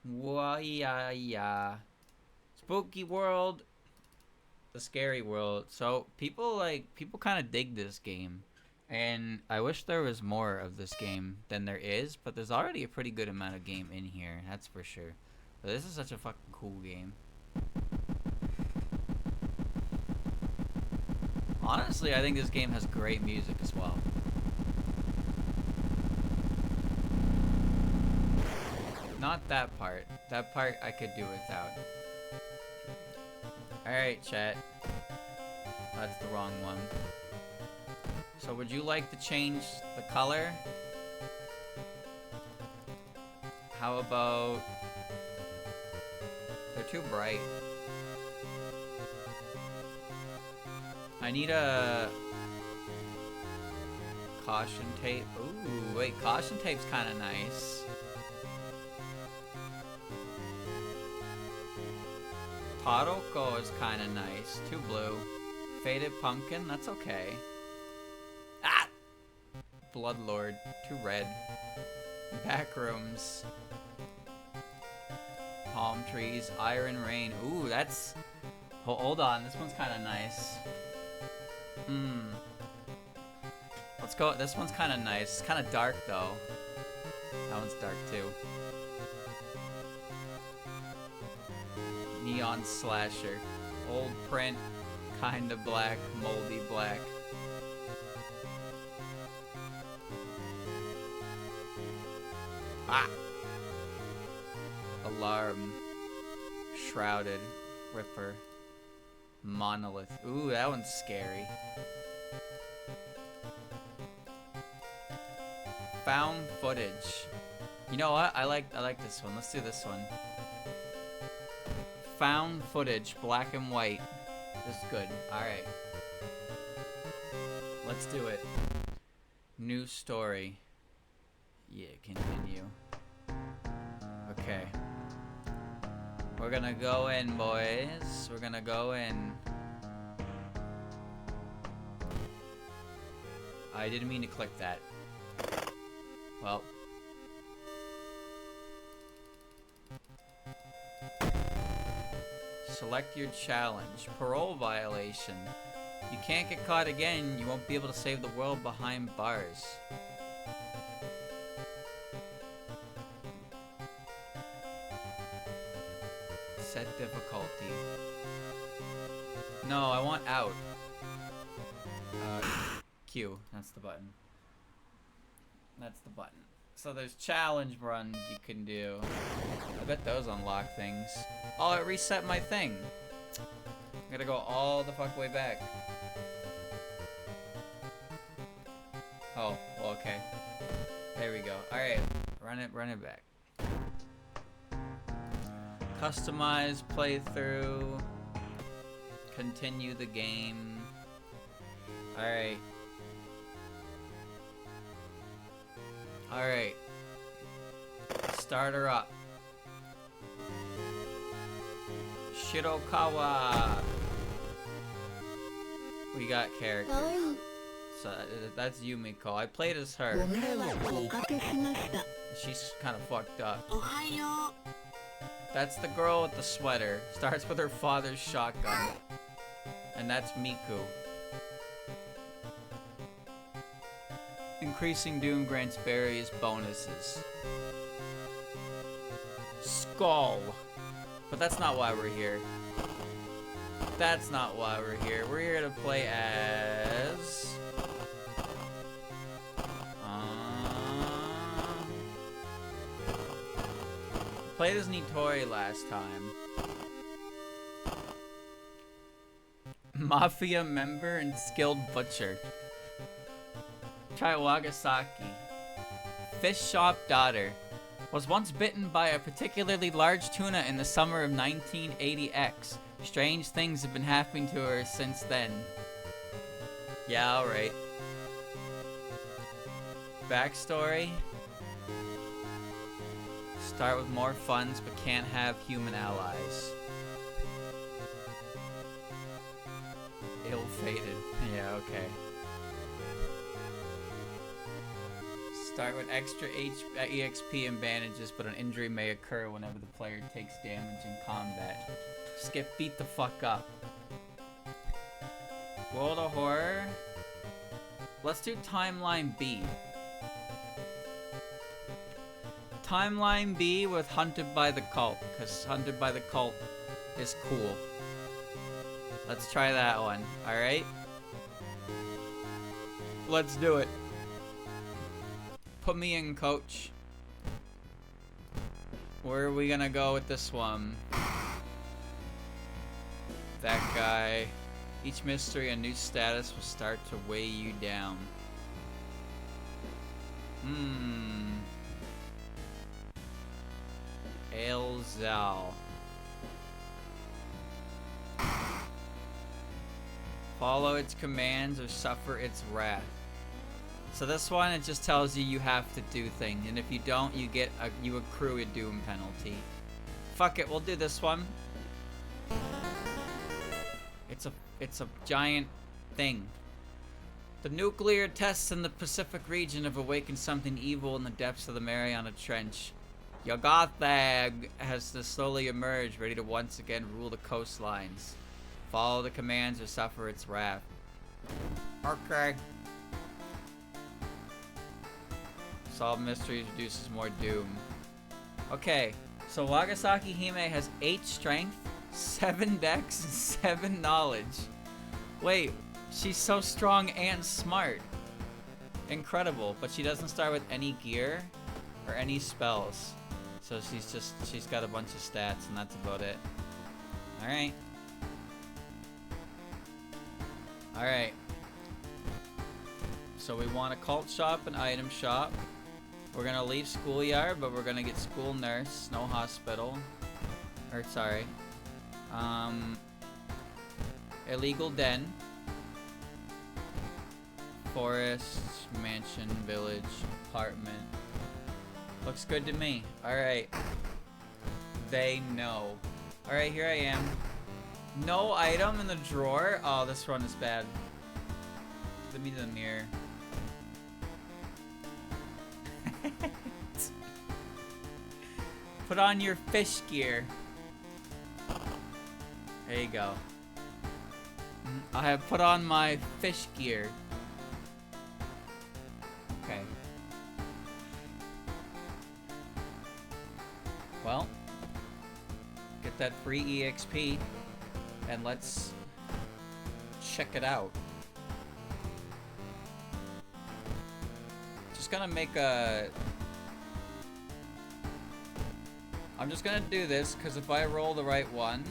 Why? Spooky world, the scary world. So people kind of dig this game, and I wish there was more of this game than there is. But there's already a pretty good amount of game in here, that's for sure. But this is such a fucking cool game. Honestly, I think this game has great music as well. Not that part. That part I could do without. Alright, chat. That's the wrong one. So would you like to change the color? How about... They're too bright. I need a... caution tape. Ooh, wait, caution tape's kinda nice. Taroko is kinda nice. Too blue. Faded pumpkin, that's okay. Ah! Bloodlord, too red. Backrooms. Palm trees, iron rain. Ooh, that's... Hold on, this one's kinda nice. Let's go, this one's kinda nice. It's kinda dark though. That one's dark too. Neon slasher. Old print, kinda black, moldy black. Ah! Alarm. Shrouded. Ripper. Monolith. Ooh, that one's scary. Found footage. You know what? I like this one. Let's do this one. Found footage, black and white. This is good. Alright. Let's do it. New story. Yeah, continue. Okay. We're gonna go in, boys. We're gonna go in. I didn't mean to click that. Well. Select your challenge. Parole violation. You can't get caught again. You won't be able to save the world behind bars. Set difficulty. No, I want out. Q. That's the button. That's the button. So there's challenge runs you can do. I bet those unlock things. Oh, it reset my thing. I gotta go all the fuck way back. Oh, well, okay. There we go. Alright, run it back. Customize playthrough. Continue the game. Alright. Alright. Start her up. Shirokawa. We got characters. So that's Yumiko. I played as her. She's kind of fucked up. That's the girl with the sweater. Starts with her father's shotgun. And that's Miku. Increasing Doom grants various bonuses. Skull. But that's not why we're here. That's not why we're here. We're here to play as... Played as Nitori last time. Mafia member and skilled butcher. Try Wagasaki. Fish shop daughter. Was once bitten by a particularly large tuna in the summer of 1980X. Strange things have been happening to her since then. Yeah, alright. Backstory. Start with more funds but can't have human allies. Ill-fated. Yeah, okay. Start with extra EXP and bandages, but an injury may occur whenever the player takes damage in combat. Just get beat the fuck up. World of Horror. Let's do Timeline B. Timeline B with Hunted by the Cult, because Hunted by the Cult is cool. Let's try that one, alright? Let's do it. Put me in, coach. Where are we gonna go with this one? That guy. Each mystery, a new status will start to weigh you down. Elzal. Follow its commands or suffer its wrath. So this one, it just tells you have to do things, and if you don't, you accrue a doom penalty. Fuck it, we'll do this one. It's a giant thing. The nuclear tests in the Pacific region have awakened something evil in the depths of the Mariana Trench. Yoggothag has to slowly emerge, ready to once again rule the coastlines. Follow the commands or suffer its wrath. Okay. Solve mysteries reduces more doom. Okay, so Wagasaki Hime has 8 strength, 7 dex, and 7 knowledge. Wait, she's so strong and smart. Incredible, but she doesn't start with any gear or any spells. So she's got a bunch of stats and that's about it. Alright. Alright. So we want a cult shop and item shop. We're gonna leave schoolyard, but we're gonna get school nurse, no hospital. Or sorry. Illegal den. Forest, mansion, village, apartment. Looks good to me. Alright. They know. Alright, here I am. No item in the drawer. Oh, this one is bad. Let me do the mirror. Put on your fish gear. There you go. I have put on my fish gear. Okay. Well, get that free EXP and let's check it out. Just gonna make a... I'm just gonna do this because if I roll the right one,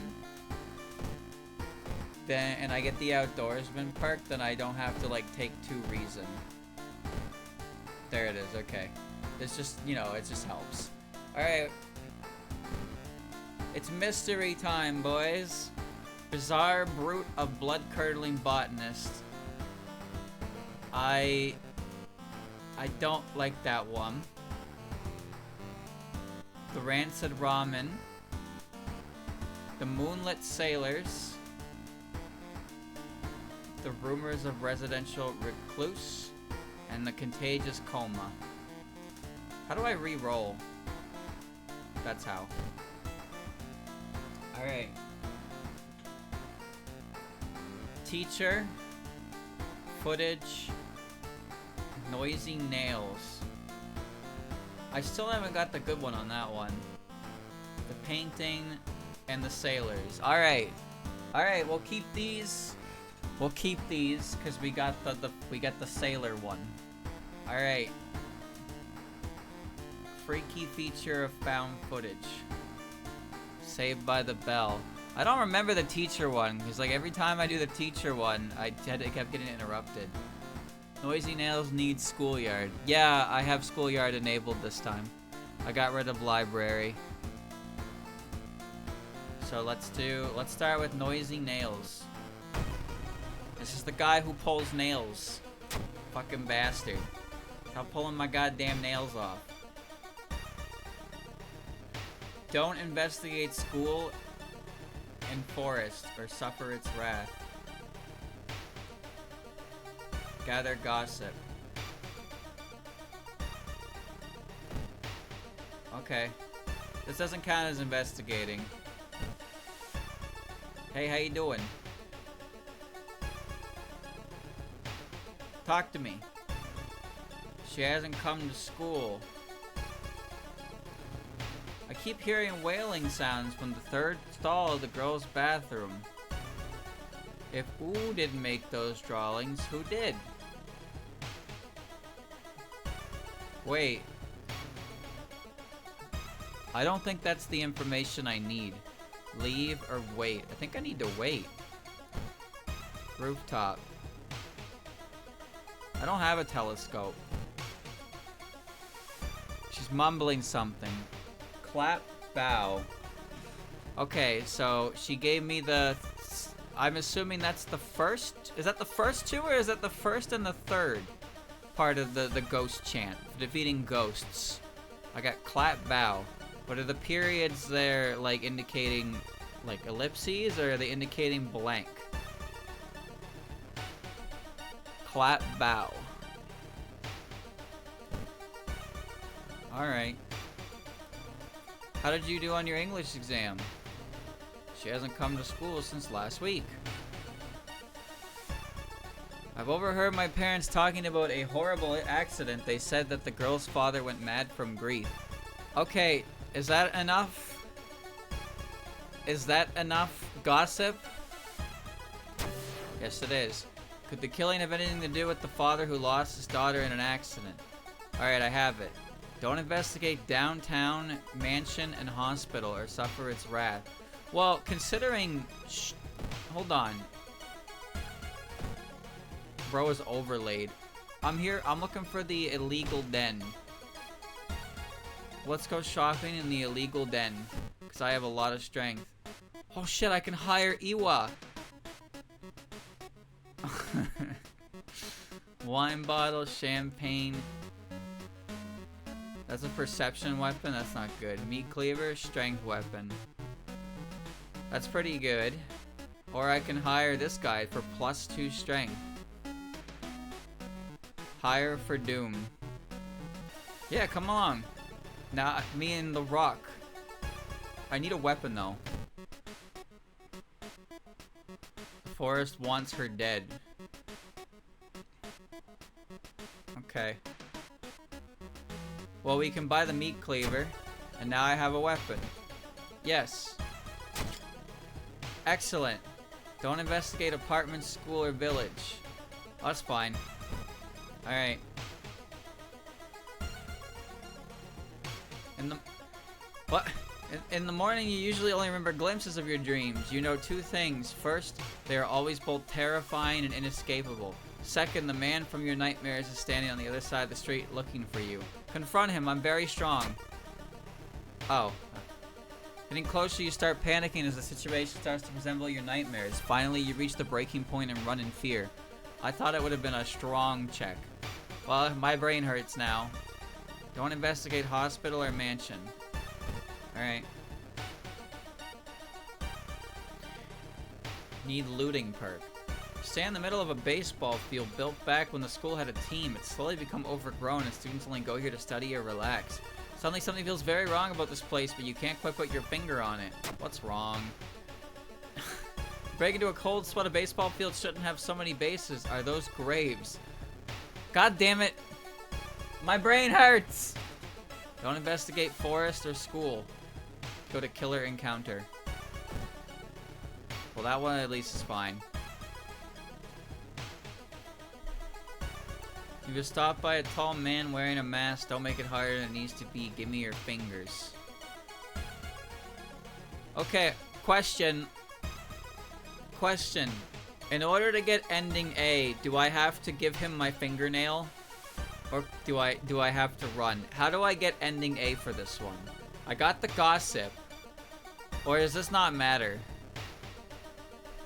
then and I get the outdoorsman perk, then I don't have to like take 2 reason. There it is. Okay, it's just, you know, it just helps. All right, it's mystery time, boys. Bizarre brute of blood-curdling botanist. I don't like that one. The rancid ramen. The moonlit sailors. The rumors of residential recluse. And the contagious coma. How do I re-roll? That's how. Alright. Teacher. Footage. Noisy nails. I still haven't got the good one on that one. The painting and the sailors. Alright. Alright, we'll keep these. We'll keep these because we got the sailor one. Alright. Freaky feature of found footage. Saved by the Bell. I don't remember the teacher one because like every time I do the teacher one, I kept getting interrupted. Noisy nails needs schoolyard. Yeah, I have schoolyard enabled this time. I got rid of library. So let's start with noisy nails. This is the guy who pulls nails. Fucking bastard. Stop pulling my goddamn nails off. Don't investigate school and forest or suffer its wrath. Gather gossip. Okay. This doesn't count as investigating. Hey, how you doing? Talk to me. She hasn't come to school. I keep hearing wailing sounds from the third stall of the girls' bathroom. If Ooh didn't make those drawings, who did? Wait. I don't think that's the information I need. Leave or wait? I think I need to wait. Rooftop. I don't have a telescope. She's mumbling something. Clap, bow. Okay, so she gave me the... I'm assuming that's the first... Is that the first two, or is that the first and the third part of the ghost chant? Defeating ghosts. I got clap, bow. But are the periods there, like, indicating, like, ellipses, or are they indicating blank? Clap, bow. Alright. How did you do on your English exam? She hasn't come to school since last week. I've overheard my parents talking about a horrible accident. They said that the girl's father went mad from grief. Okay, is that enough? Is that enough gossip? Yes, it is. Could the killing have anything to do with the father who lost his daughter in an accident? Alright, I have it. Don't investigate downtown, mansion, and hospital or suffer its wrath. Well, considering... hold on. Bro is overlaid. I'm looking for the illegal den. Let's go shopping in the illegal den. Because I have a lot of strength. Oh shit, I can hire Iwa. Wine bottle, champagne. That's a perception weapon? That's not good. Meat cleaver, strength weapon. That's pretty good. Or I can hire this guy for +2 strength. Hire for Doom. Yeah, come along. Now, me and The Rock. I need a weapon, though. Forrest wants her dead. Okay. Well, we can buy the meat cleaver, and now I have a weapon. Yes. Excellent. Don't investigate apartment, school, or village. Oh, that's fine. Alright. What? In the morning, you usually only remember glimpses of your dreams. You know 2 things. First, they are always both terrifying and inescapable. Second, the man from your nightmares is standing on the other side of the street looking for you. Confront him. I'm very strong. Oh. Getting closer, you start panicking as the situation starts to resemble your nightmares. Finally, you reach the breaking point and run in fear. I thought it would have been a strong check. Well, my brain hurts now. Don't investigate hospital or mansion. Alright. Need looting perk. Stand in the middle of a baseball field built back when the school had a team. It's slowly become overgrown and students only go here to study or relax. Suddenly something feels very wrong about this place, but you can't quite put your finger on it. What's wrong? Break into a cold sweat. A baseball field shouldn't have so many bases. Are those graves? God damn it. My brain hurts. Don't investigate forest or school. Go to killer encounter. Well, that one at least is fine. If you stop by a tall man wearing a mask, don't make it harder than it needs to be. Give me your fingers. Okay, question. Question. In order to get ending A, do I have to give him my fingernail? Or do I have to run? How do I get ending A for this one? I got the gossip. Or does this not matter?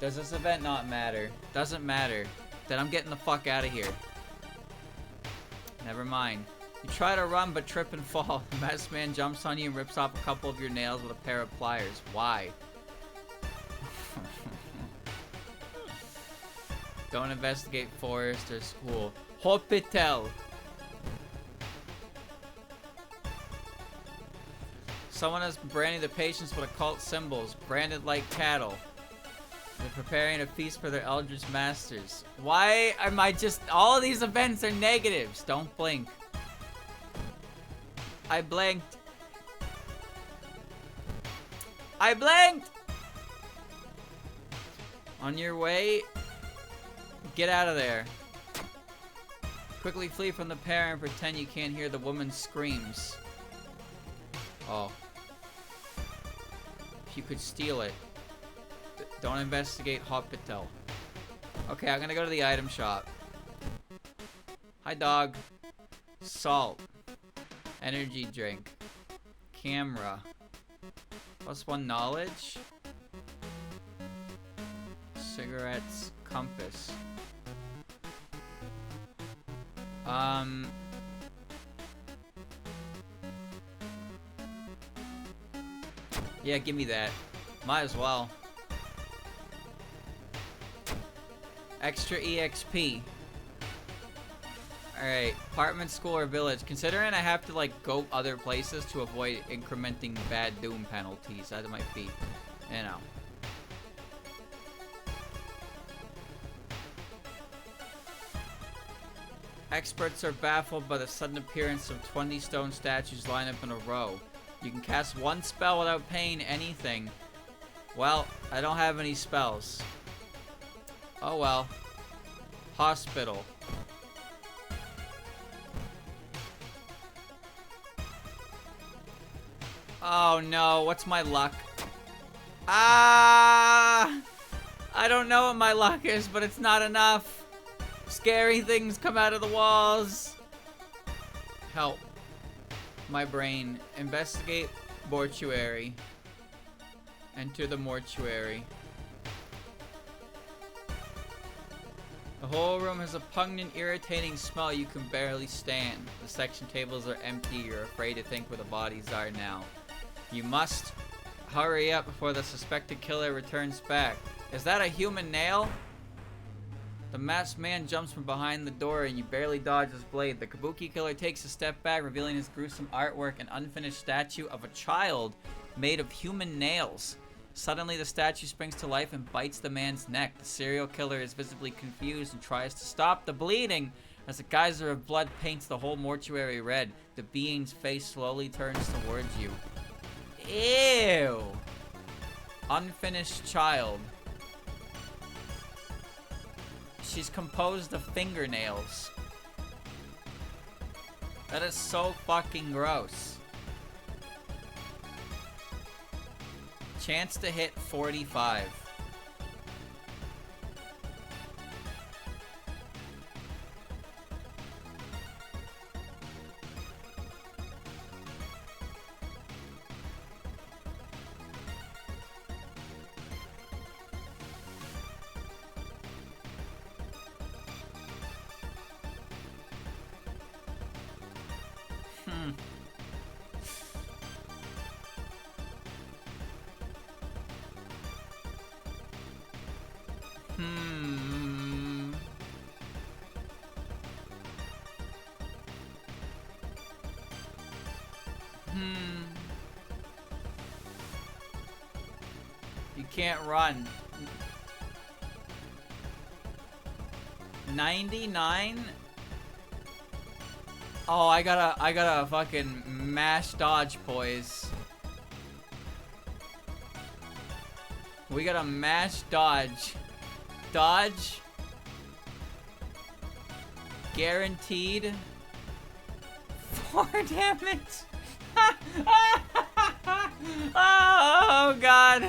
Does this event not matter? Doesn't matter. Then I'm getting the fuck out of here. Never mind. You try to run but trip and fall. The masked man jumps on you and rips off a couple of your nails with a pair of pliers. Why? Don't investigate forest or school. Hospital. Someone is branding the patients with occult symbols, branded like cattle. They're preparing a feast for their eldritch masters. Why am I just... All of these events are negatives. Don't blink. I blinked. I blinked! On your way, get out of there. Quickly flee from the pair and pretend you can't hear the woman's screams. Oh. If you could steal it. Don't investigate hospital. Okay, I'm gonna go to the item shop. Hi, dog. Salt. Energy drink. Camera. +1 knowledge. Cigarettes. Compass. Yeah, give me that. Might as well. Extra EXP. Alright, apartment, school, or village. Considering I have to, like, go other places to avoid incrementing bad doom penalties, that might be, you know. Experts are baffled by the sudden appearance of 20 stone statues lined up in a row. You can cast one spell without paying anything. Well, I don't have any spells. Oh well. Hospital. Oh no, what's my luck? Ah! I don't know what my luck is, but it's not enough. Scary things come out of the walls. Help. My brain. Investigate mortuary. Enter the mortuary. The whole room has a pungent, irritating smell you can barely stand. The section tables are empty. You're afraid to think where the bodies are now. You must hurry up before the suspected killer returns back. Is that a human nail? The masked man jumps from behind the door and you barely dodge his blade. The kabuki killer takes a step back, revealing his gruesome artwork, an unfinished statue of a child made of human nails. Suddenly, the statue springs to life and bites the man's neck. The serial killer is visibly confused and tries to stop the bleeding as a geyser of blood paints the whole mortuary red. The being's face slowly turns towards you. Ew! Unfinished child. She's composed of fingernails. That is so fucking gross. Chance to hit 45. You can't run. 99? Oh, I gotta fucking mash dodge poise. We gotta mash dodge. Dodge. Guaranteed. 4 damage. Oh god.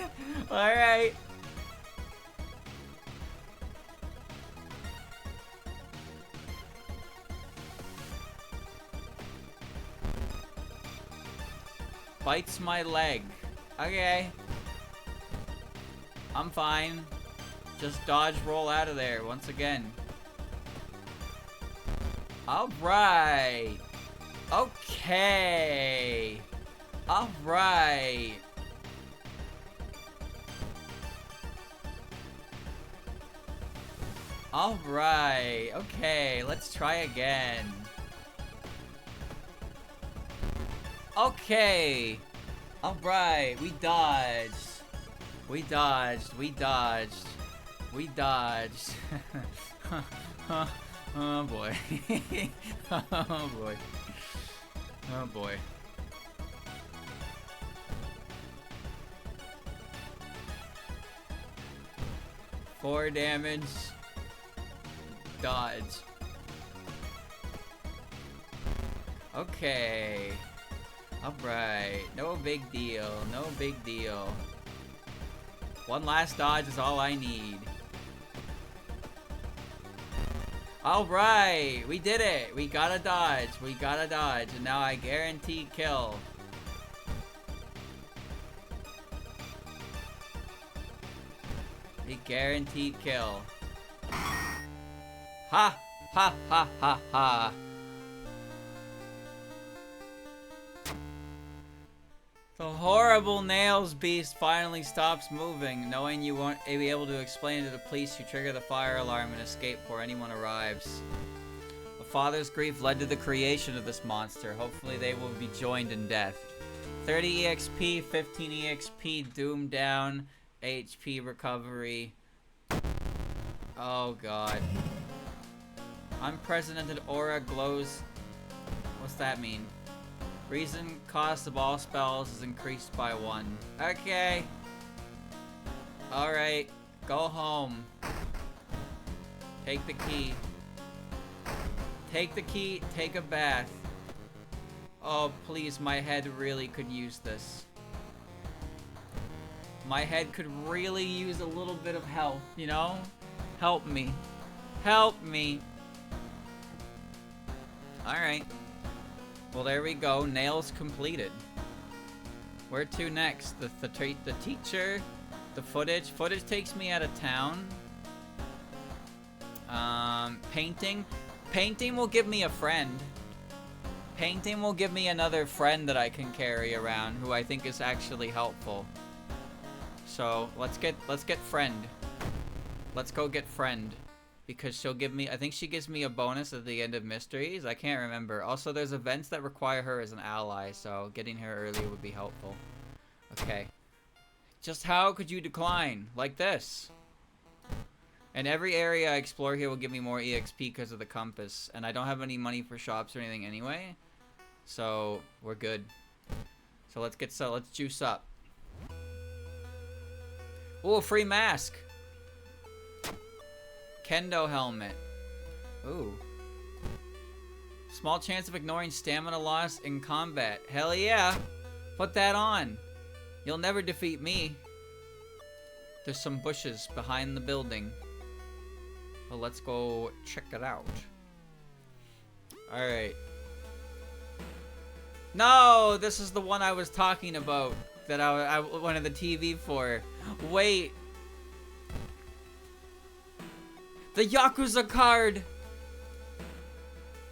Alright. Bites my leg. Okay. I'm fine. Just dodge roll out of there once again. Alright. Okay. Alright. Alright. Okay, let's try again. Okay. Alright, we dodged. We dodged. We dodged. We dodged. Oh boy. Oh boy. Oh boy. Four damage. Dodge. Okay. Alright. No big deal. No big deal. One last dodge is all I need. Alright. We did it. We got a dodge. We got a dodge. And now I guarantee kill. We guaranteed kill. Ha! Ha ha ha ha. The horrible Nails beast finally stops moving, knowing you won't be able to explain to the police. You trigger the fire alarm and escape before anyone arrives. The father's grief led to the creation of this monster. Hopefully they will be joined in death. 30 EXP, 15 EXP, doom down, HP recovery. Oh god. Unprecedented aura glows. What's that mean? Reason cost of all spells is increased by 1. Okay. Alright. Go home. Take the key. Take the key. Take a bath. Oh, please. My head really could use this. My head could really use a little bit of help, you know? Help me. Help me. Alright. Well, there we go. Nails completed. Where to next? The teacher? The footage? Footage takes me out of town. Painting? Painting will give me a friend. Painting will give me another friend that I can carry around who I think is actually helpful. So, let's get friend. Let's go get friend. Because she'll give me, I think she gives me a bonus at the end of mysteries. I can't remember. Also, there's events that require her as an ally, so getting her early would be helpful. Okay. Just how could you decline? Like this. And every area I explore here will give me more EXP because of the compass. And I don't have any money for shops or anything anyway. So, we're good. So let's juice up. Ooh, a free mask. Kendo helmet. Ooh. Small chance of ignoring stamina loss in combat. Hell yeah. Put that on. You'll never defeat me. There's some bushes behind the building. Well, let's go check it out. Alright. No! This is the one I was talking about. That I wanted the TV for. Wait. The Yakuza card!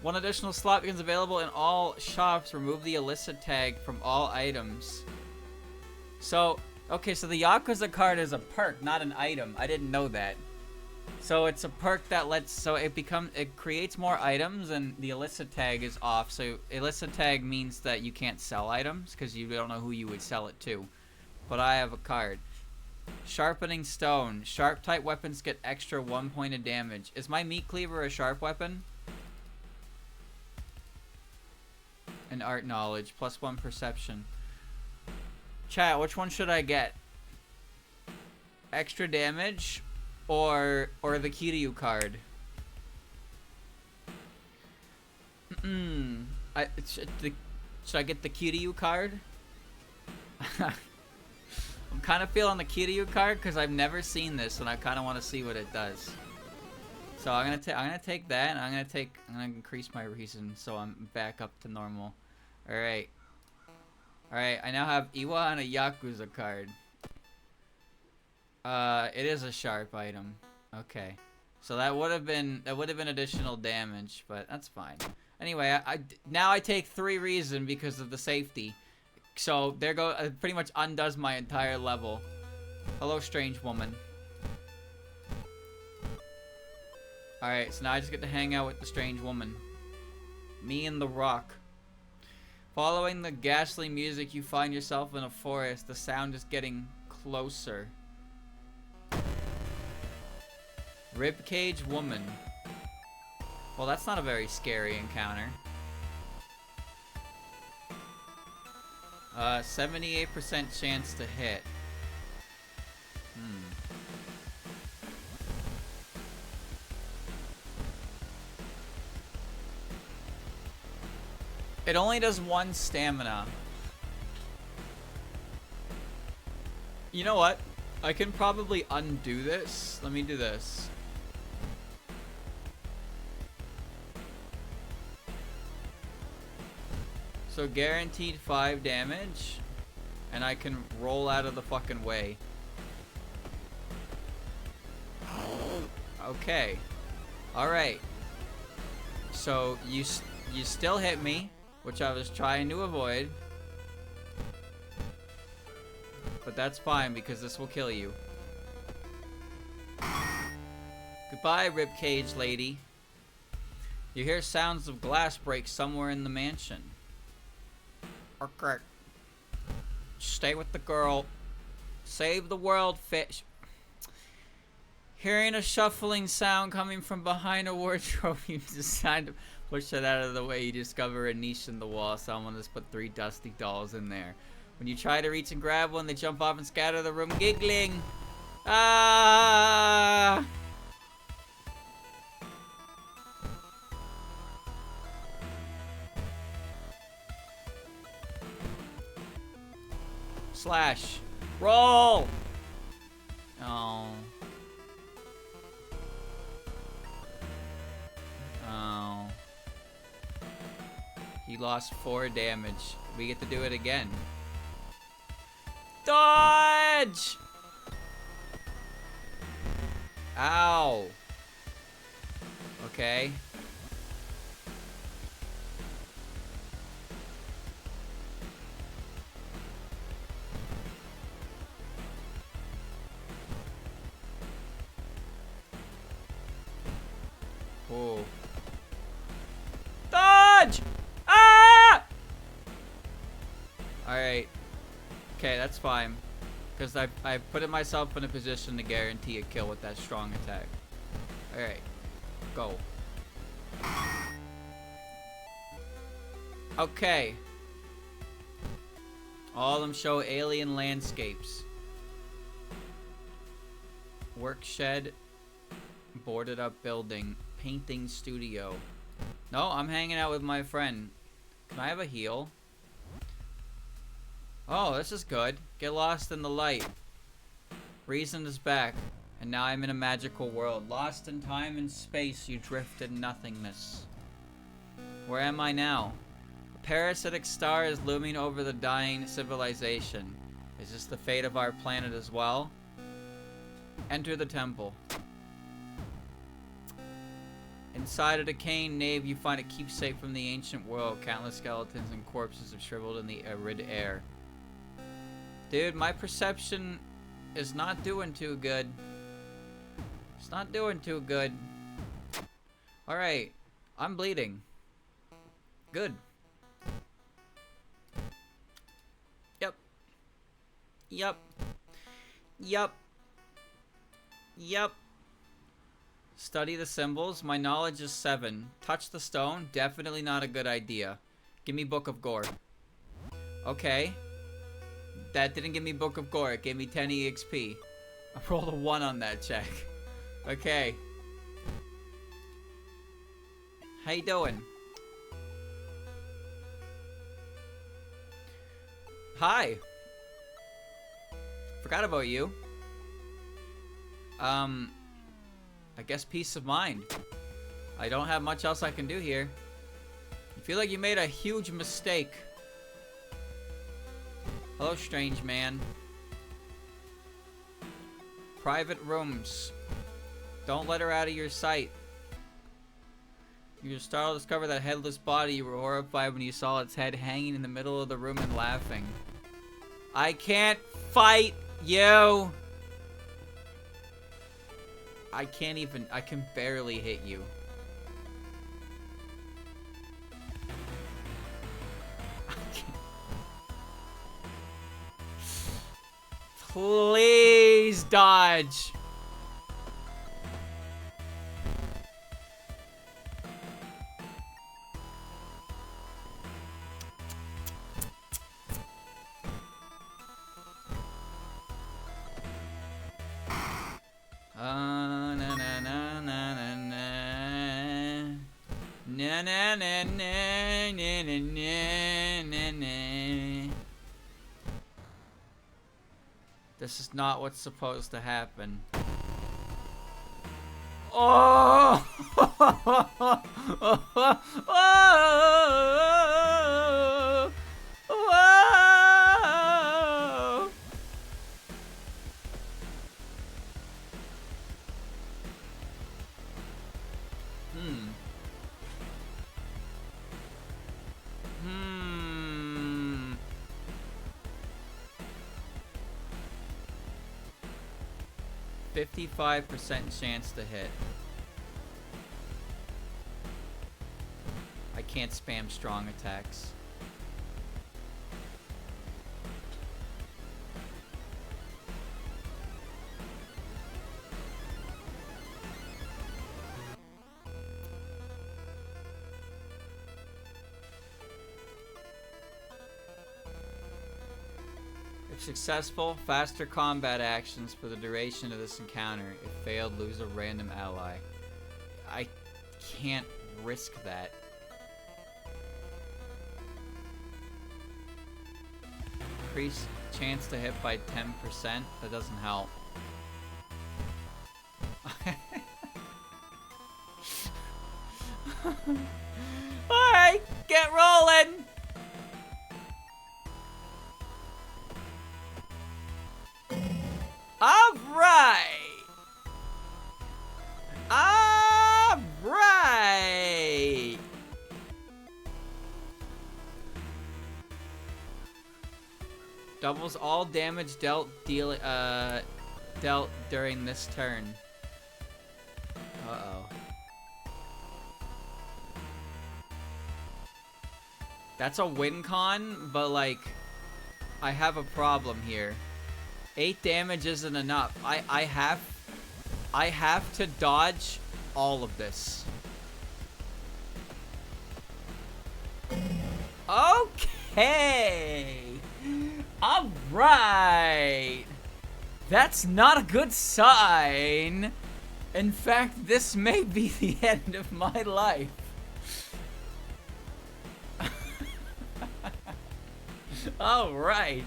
One additional slot becomes available in all shops. Remove the elicit tag from all items. So, okay, so the Yakuza card is a perk, not an item. I didn't know that. So it's a perk that lets, so it creates more items and the elicit tag is off. So elicit tag means that you can't sell items because you don't know who you would sell it to. But I have a card. Sharpening stone. Sharp type weapons get extra 1 point of damage. Is my meat cleaver a sharp weapon? And art knowledge. +1 perception. Chat, which one should I get? Extra damage or the Kiryu card? Should I get the Kiryu card? I'm kind of feeling the Kiryu card because I've never seen this and I kind of want to see what it does. So I'm gonna take that and I'm gonna increase my reason so I'm back up to normal. All right. I now have Iwa and a Yakuza card. It is a sharp item. Okay. So that would have been additional damage, but that's fine. Anyway, now I take 3 reason because of the safety. So there go. It pretty much undoes my entire level. Hello, strange woman. Alright, so now I just get to hang out with the strange woman. Me and the rock. Following the ghastly music, you find yourself in a forest. The sound is getting closer. Ribcage woman. Well, that's not a very scary encounter. 78% chance to hit. It only does 1 stamina. You know what? I can probably undo this. Let me do this. So guaranteed 5 damage. And I can roll out of the fucking way. Okay. Alright. So you still hit me, which I was trying to avoid. But that's fine because this will kill you. Goodbye, ribcage lady. You hear sounds of glass break somewhere in the mansion. Okay. Stay with the girl. Save the world, fish. Hearing a shuffling sound coming from behind a wardrobe, you decide to push it out of the way. You discover a niche in the wall. Someone has put 3 dusty dolls in there. When you try to reach and grab one, they jump off and scatter the room, giggling. Ah! Slash. Roll! Oh. Oh. He lost 4 damage. We get to do it again. Dodge! Ow. Okay. Oh. Dodge! Ah! Alright. Okay, that's fine. Because I put myself in a position to guarantee a kill with that strong attack. Alright. Go. Okay. All of them show alien landscapes. Work shed. Boarded up building. Painting studio. No, I'm hanging out with my friend. Can I have a heal? Oh, this is good. Get lost in the light. Reason is back. And now I'm in a magical world. Lost in time and space, you drift in nothingness. Where am I now? A parasitic star is looming over the dying civilization. Is this the fate of our planet as well? Enter the temple. Inside a decaying nave, you find a keepsake from the ancient world. Countless skeletons and corpses have shriveled in the arid air. Dude, my perception is not doing too good. It's not doing too good. Alright. I'm bleeding. Good. Yep. Yep. Yep. Yep. Study the symbols. My knowledge is 7. Touch the stone. Definitely not a good idea. Give me Book of Gore. Okay. That didn't give me Book of Gore. It gave me 10 EXP. I rolled a 1 on that check. Okay. How you doing? Hi. Forgot about you. I guess peace of mind. I don't have much else I can do here. I feel like you made a huge mistake. Hello, strange man. Private rooms. Don't let her out of your sight. You were startled to discover that headless body. You were horrified when you saw its head hanging in the middle of the room and laughing. I can't fight you! I can barely hit you. Please dodge. Na na na na na na na na na na na. This is not what's supposed to happen. Oh! Whoa! Hmm. 55% chance to hit. I can't spam strong attacks. If successful, faster combat actions for the duration of this encounter. If failed, lose a random ally. I can't risk that. Increase chance to hit by 10%. That doesn't help. Alright, get rolling! Alright! Alright! Doubles all damage dealt during this turn. Uh-oh. That's a win con, but like, I have a problem here. 8 damage isn't enough. I have to dodge all of this. Okay. All right. That's not a good sign. In fact, this may be the end of my life. All right.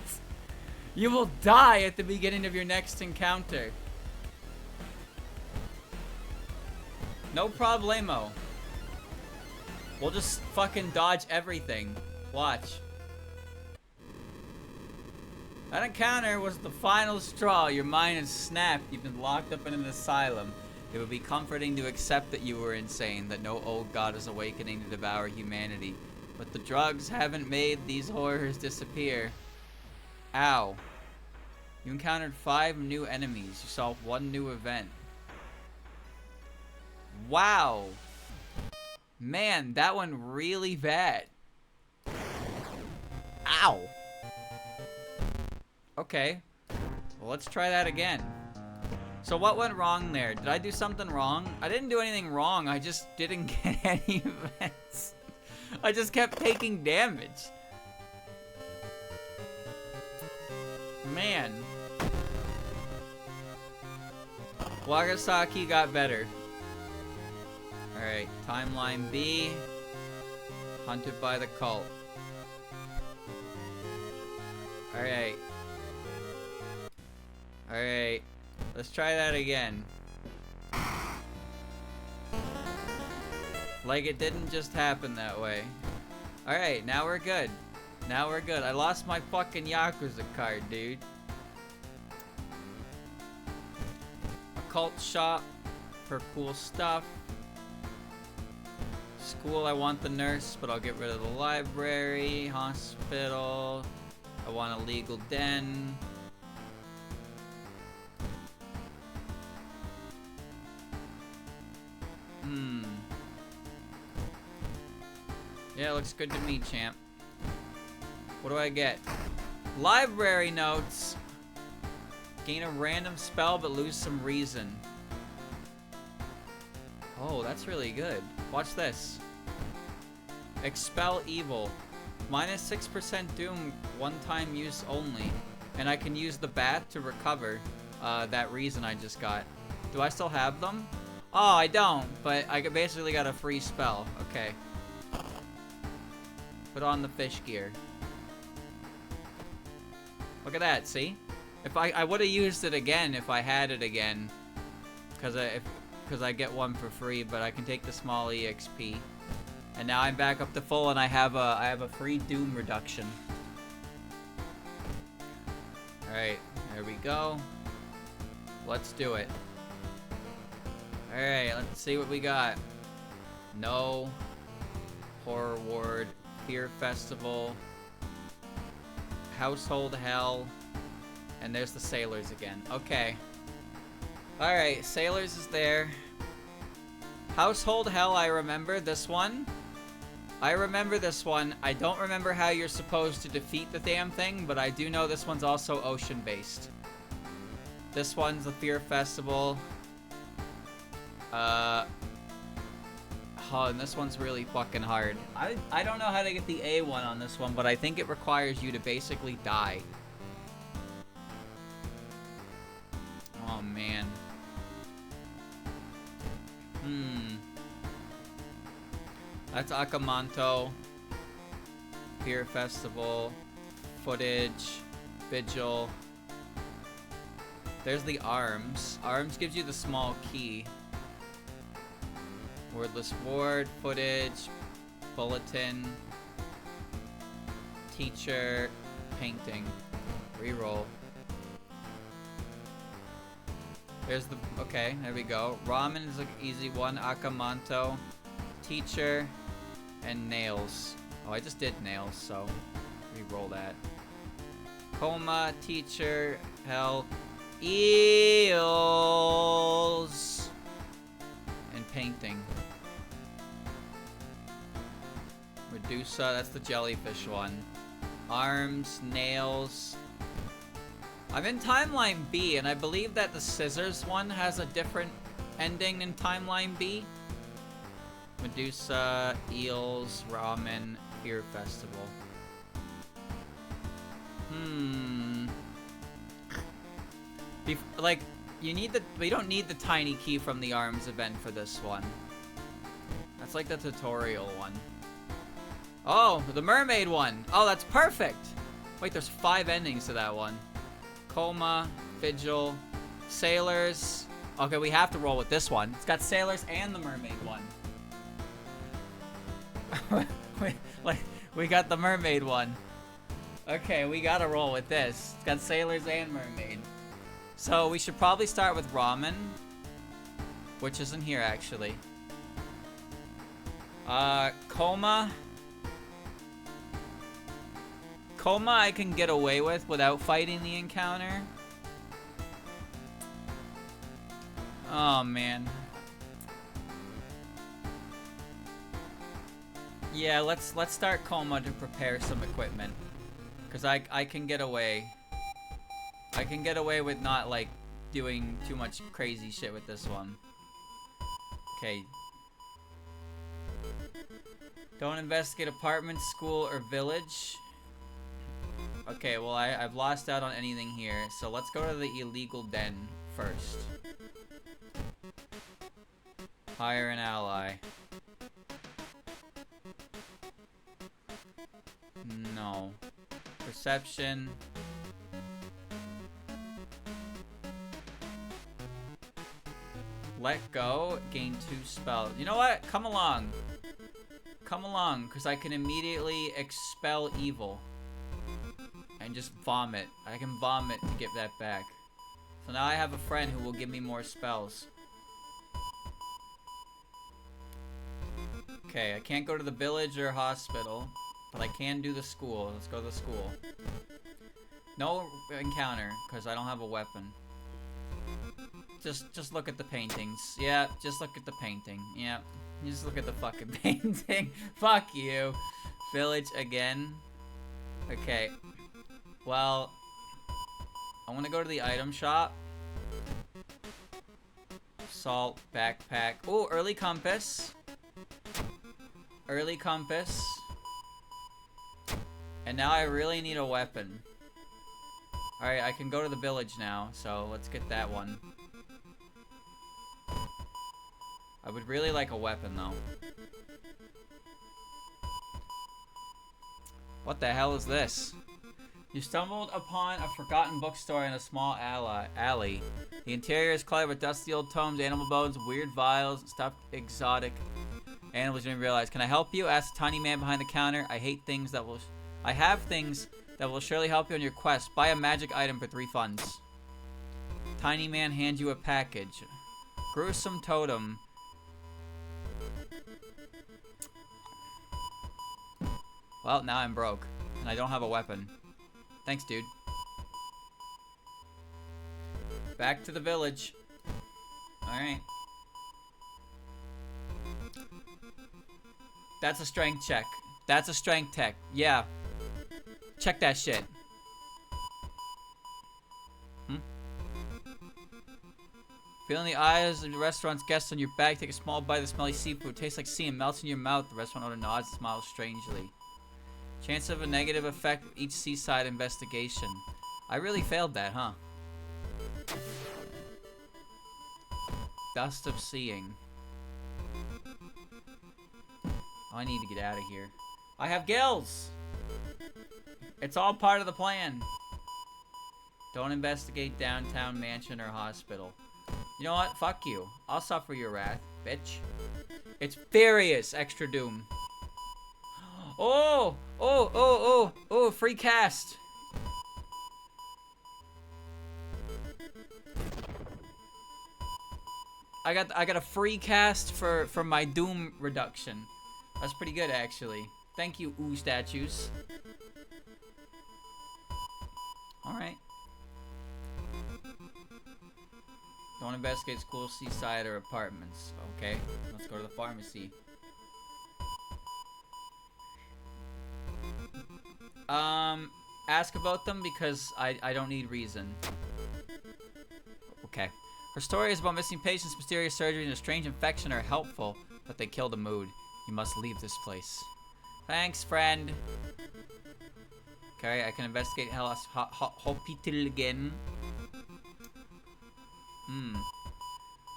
You will die at the beginning of your next encounter. No problemo. We'll just fucking dodge everything. Watch. That encounter was the final straw. Your mind is snapped. You've been locked up in an asylum. It would be comforting to accept that you were insane, that no old god is awakening to devour humanity. But the drugs haven't made these horrors disappear. Ow. You encountered 5 new enemies. You solved 1 new event. Wow. Man, that went really bad. Ow. Okay. Well, let's try that again. So what went wrong there? Did I do something wrong? I didn't do anything wrong. I just didn't get any events. I just kept taking damage. Man. Wagasaki got better. Alright, timeline B. Hunted by the cult. Alright. Alright. Let's try that again. Like it didn't just happen that way. Alright, now we're good. Now we're good. I lost my fucking Yakuza card, dude. Occult shop for cool stuff. School, I want the nurse, but I'll get rid of the library. Hospital, I want a legal den. Yeah, looks good to me, champ. What do I get? Library notes. Gain a random spell but lose some reason. Oh, that's really good. Watch this. Expel evil. Minus 6% doom, one-time use only. And I can use the bat to recover that reason I just got. Do I still have them? Oh, I don't, but I basically got a free spell. Okay. Put on the fish gear. Look at that, see? If I would have used it again if I had it again. Because I get one for free, but I can take the small EXP. And now I'm back up to full and I have a free doom reduction. Alright, there we go. Let's do it. Alright, let's see what we got. No. Horror Ward. Fear Festival. Household Hell. And there's the Sailors again. Okay. Alright, Sailors is there. Household Hell, I remember this one. I remember this one. I don't remember how you're supposed to defeat the damn thing, but I do know this one's also ocean-based. This one's the Fear Festival. Oh, and this one's really fucking hard. I don't know how to get the A one on this one, but I think it requires you to basically die. Oh, man. That's Akamanto. Fear Festival. Footage. Vigil. There's the Arms. Arms gives you the small key. Wordless Ward. Footage. Bulletin. Teacher. Painting. Reroll. There's the... Okay, there we go. Ramen is an easy one. Akamanto. Teacher. And Nails. Oh, I just did Nails, so... Reroll that. Coma. Teacher. Hell. Eels. And Painting. Medusa. That's the jellyfish one. Arms. Nails. I'm in Timeline B, and I believe that the Scissors one has a different ending in Timeline B. Medusa, Eels, Ramen, Fear Festival. Like, you need the... We don't need the tiny key from the Arms event for this one. That's like the tutorial one. Oh, the Mermaid one! Oh, that's perfect! Wait, there's 5 endings to that one. Coma, Vigil, Sailors. Okay, we have to roll with this one. It's got Sailors and the Mermaid one. we got the Mermaid one. Okay, we gotta roll with this. It's got Sailors and Mermaid. So we should probably start with Ramen, which isn't here actually. Coma. Coma I can get away with without fighting the encounter. Oh man. Yeah, let's start Coma to prepare some equipment. Cause I can get away. I can get away with not like doing too much crazy shit with this one. Okay. Don't investigate apartment, school, or village. Okay, well I've lost out on anything here, so let's go to the illegal den first. Hire an ally. No. Perception. Let go. Gain 2 spells. You know what? Come along. Come along, because I can immediately expel evil. And just vomit. I can vomit to get that back. So now I have a friend who will give me more spells. Okay, I can't go to the village or hospital. But I can do the school. Let's go to the school. No encounter, because I don't have a weapon. Just look at the paintings. Yeah, just look at the painting. Yeah, just look at the fucking painting. Fuck you. Village again. Okay. Well, I want to go to the item shop. Salt, backpack. Oh, early compass. Early compass. And now I really need a weapon. Alright, I can go to the village now, so let's get that one. I would really like a weapon, though. What the hell is this? You stumbled upon a forgotten bookstore in a small alley. The interior is cluttered with dusty old tomes, animal bones, weird vials, stuffed exotic animals you didn't realize. Can I help you? Asked the tiny man behind the counter. I have things that will surely help you on your quest. Buy a magic item for 3 funds. Tiny man hands you a package. Gruesome totem. Well, now I'm broke. And I don't have a weapon. Thanks, dude. Back to the village. Alright. That's a strength check. That's a strength tech. Yeah. Check that shit. Feeling the eyes of the restaurant's guests on your bag, take a small bite of the smelly seafood. Tastes like sea and melts in your mouth. The restaurant owner nods and smiles strangely. Chance of a negative effect of each seaside investigation. I really failed that, huh? Dust of seeing. Oh, I need to get out of here. I have gills! It's all part of the plan. Don't investigate downtown mansion or hospital. You know what? Fuck you. I'll suffer your wrath, bitch. It's furious, extra doom. Oh! Oh, oh, oh, oh, free cast. I got a free cast for my doom reduction. That's pretty good, actually. Thank you, ooh statues. Alright. Don't investigate school, seaside, or apartments. Okay, let's go to the pharmacy. Ask about them because I don't need reason. Okay. Her story is about missing patients, mysterious surgery, and a strange infection are helpful, but they kill the mood. You must leave this place. Thanks, friend. Okay, I can investigate Hellas Hospital again.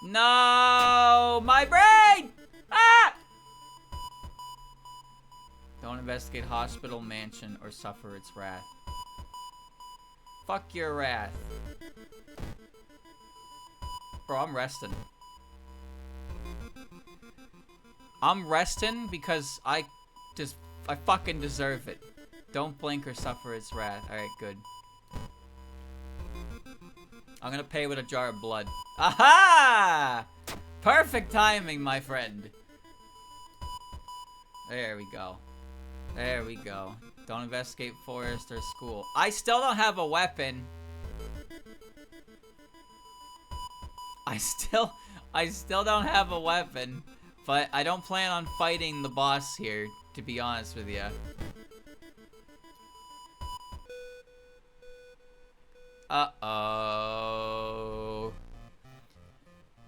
No! My brain! Ah! Don't investigate hospital, mansion, or suffer its wrath. Fuck your wrath. Bro, I'm resting. I'm resting because I fucking deserve it. Don't blink or suffer its wrath. Alright, good. I'm gonna pay with a jar of blood. Aha! Perfect timing, my friend. There we go. There we go. Don't investigate forest or school. I still don't have a weapon. I still don't have a weapon. But I don't plan on fighting the boss here, to be honest with you. Uh-oh.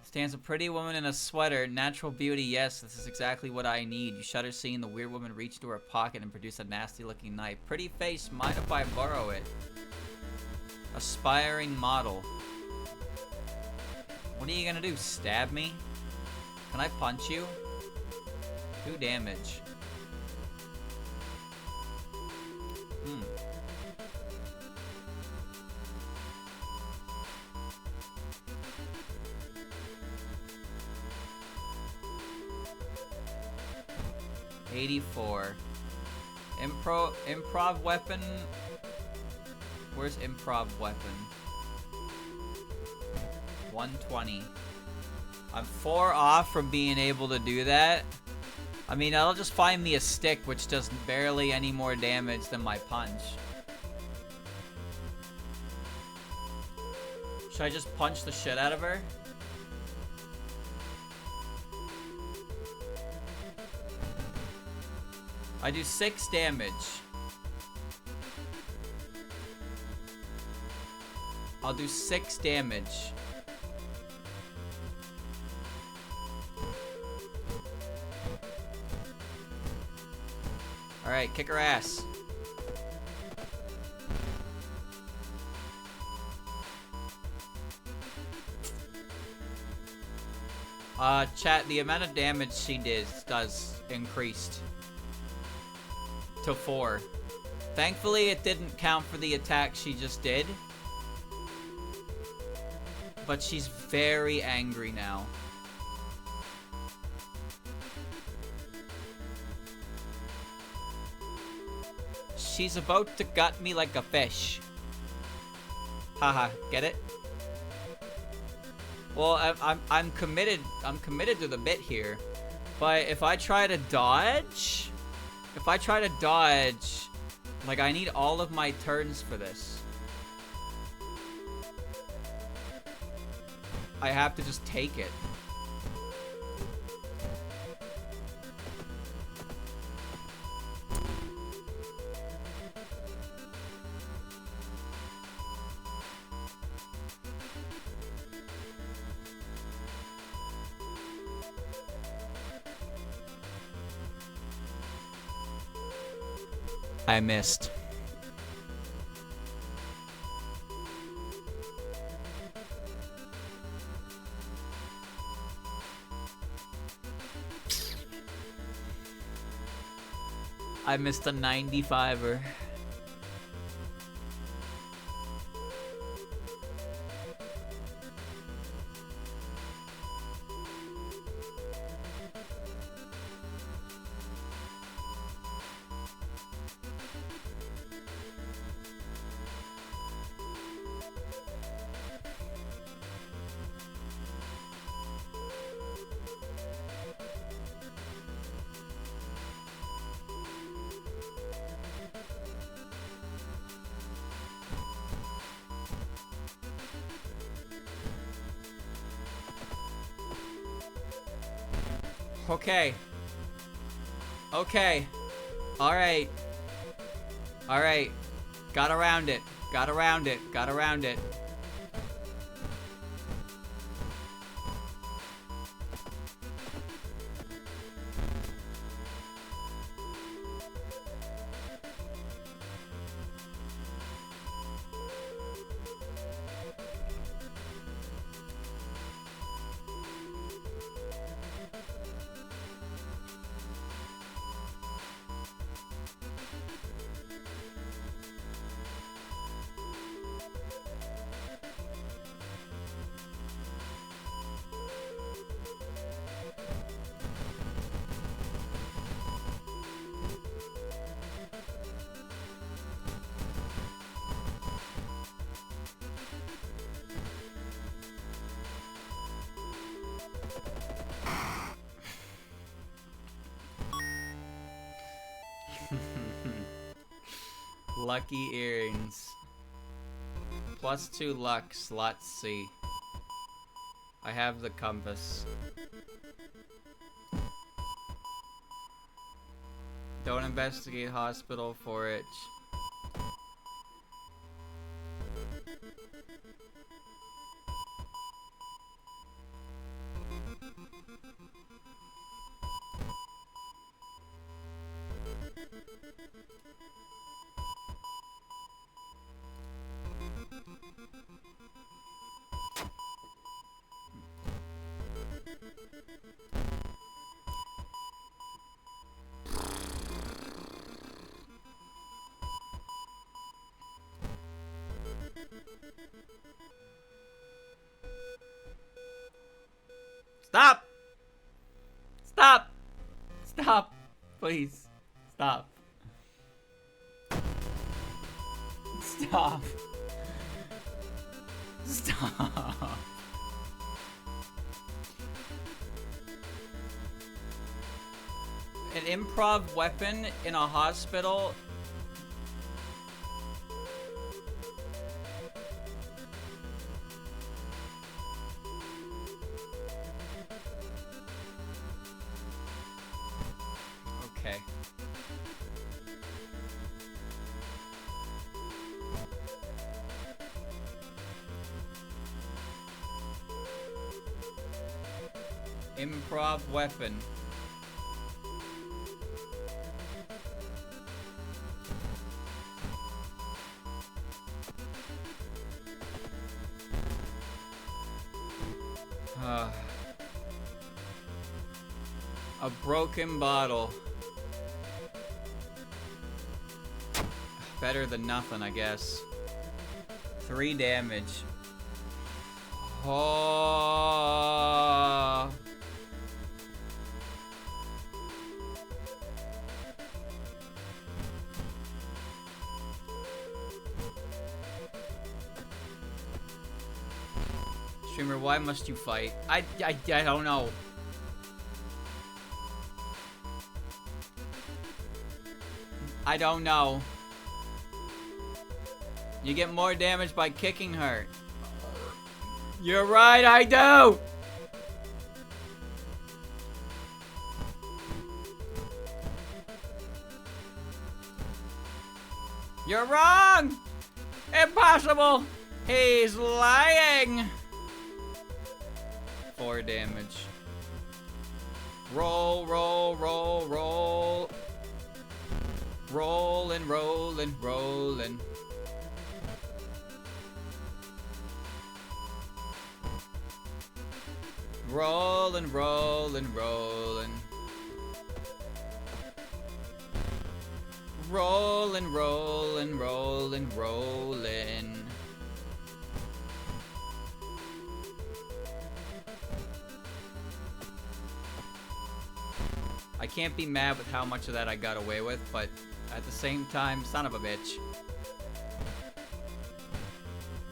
Stands a pretty woman in a sweater. Natural beauty, yes, this is exactly what I need. You shudder seeing the weird woman reach into her pocket and produce a nasty-looking knife. Pretty face, mind if I borrow it? Aspiring model. What are you gonna do, stab me? Can I punch you? 2 damage. 84. Improv weapon. Where's improv weapon? 120. I'm 4 off from being able to do that. I mean, I'll just find me a stick which does barely any more damage than my punch. Should I just punch the shit out of her? I do 6 damage. I'll do 6 damage. Alright, kick her ass. Chat, the amount of damage she does increased to 4. Thankfully, it didn't count for the attack she just did. But she's very angry now. She's about to gut me like a fish. Haha, get it? Well, I'm committed. I'm committed to the bit here. But if I try to dodge, like, I need all of my turns for this. I have to just take it. I missed. I missed a 95er. Okay. Okay. Alright. Alright. Got around it. Got around it. Got around it. Lucky earrings. +2 luck, slot C. I have the compass. Don't investigate hospital for it. Stop! Stop! Stop! Please. Stop. Stop. Stop. An improv weapon in a hospital. Okay. Improv weapon. A broken bottle. Better than nothing, I guess. 3 damage. Oh. Streamer, why must you fight? I don't know. I don't know. You get more damage by kicking her. You're right, I do! You're wrong! Impossible! He's lying! 4 damage. Roll, roll, roll, roll. Rollin', rollin', rollin'. Rollin', rollin', rollin'. Rollin', rollin', rollin', rollin'. I can't be mad with how much of that I got away with, but at the same time, son of a bitch.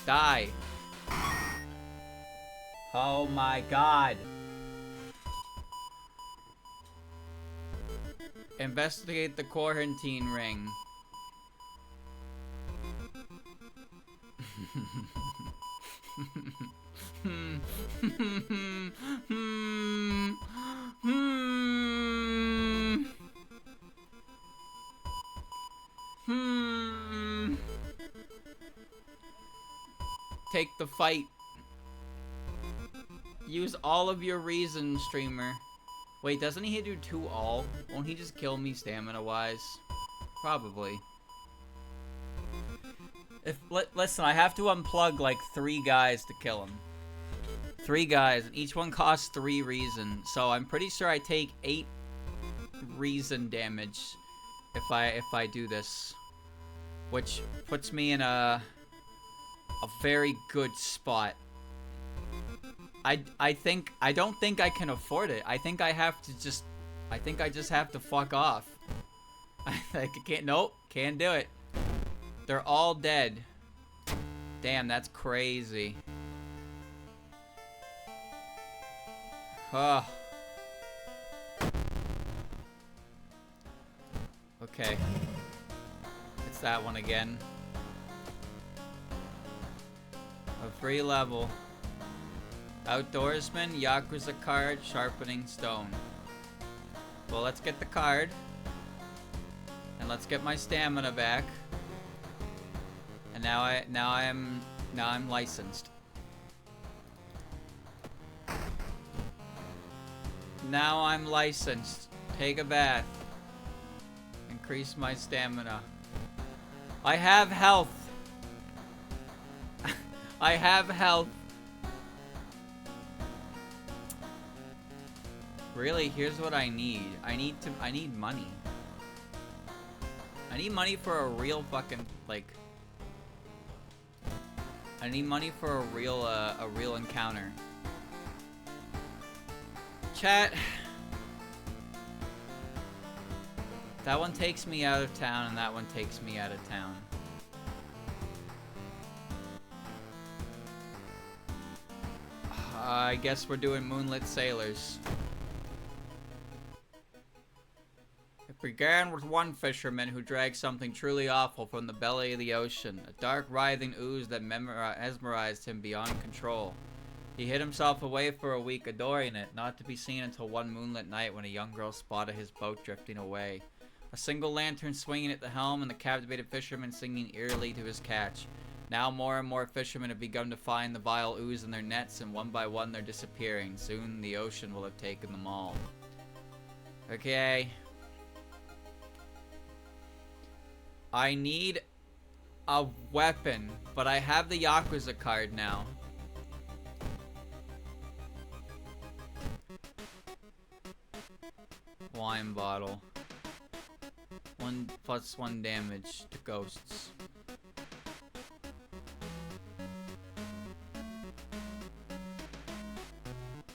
Die. Oh my god. Investigate the quarantine ring. Take the fight. Use all of your reason, streamer. Wait, doesn't he do 2 all? Won't he just kill me stamina-wise? Probably. Listen, I have to unplug like 3 guys to kill him. 3 guys, and each one costs 3 reason. So I'm pretty sure I take 8 reason damage if I do this, which puts me in a very good spot. I don't think I can afford it. I think I just have to fuck off. I can't. Nope, can't do it. They're all dead. Damn, that's crazy. Oh. Okay. It's that one again. A free level. Outdoorsman, Yakuza card, sharpening stone. Well, let's get the card. And let's get my stamina back. And now I'm licensed. Now I'm licensed. Take a bath. Increase my stamina. I have health. I have health. Really, here's what I need. I need money. I need money for a real fucking, like... I need money for a real encounter. Chat. That one takes me out of town, and that one takes me out of town. I guess we're doing Moonlit Sailors. It began with one fisherman who dragged something truly awful from the belly of the ocean, a dark, writhing ooze that mesmerized him beyond control. He hid himself away for a week, adoring it, not to be seen until one moonlit night when a young girl spotted his boat drifting away. A single lantern swinging at the helm and the captivated fisherman singing eerily to his catch. Now more and more fishermen have begun to find the vile ooze in their nets, and one by one they're disappearing. Soon the ocean will have taken them all. Okay. I need a weapon, but I have the Yakuza card now. Wine bottle. 1+1 damage to ghosts.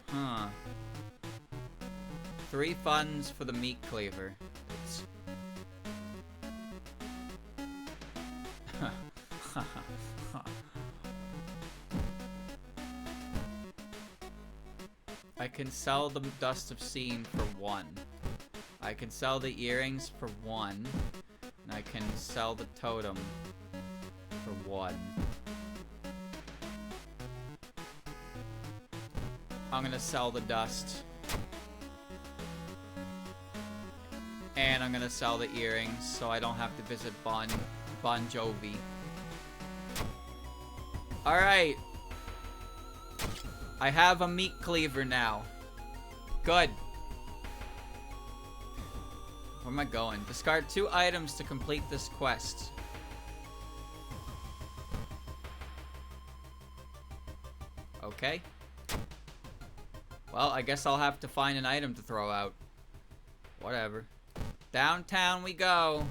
Huh. 3 funds for the meat cleaver. I can sell the dust of seeing for 1. I can sell the earrings for 1. And I can sell the totem for 1. I'm gonna sell the dust. And I'm gonna sell the earrings so I don't have to visit Bon Jovi. Alright. I have a meat cleaver now. Good. Where am I going? Discard 2 items to complete this quest. Okay. Well, I guess I'll have to find an item to throw out. Whatever. Downtown we go.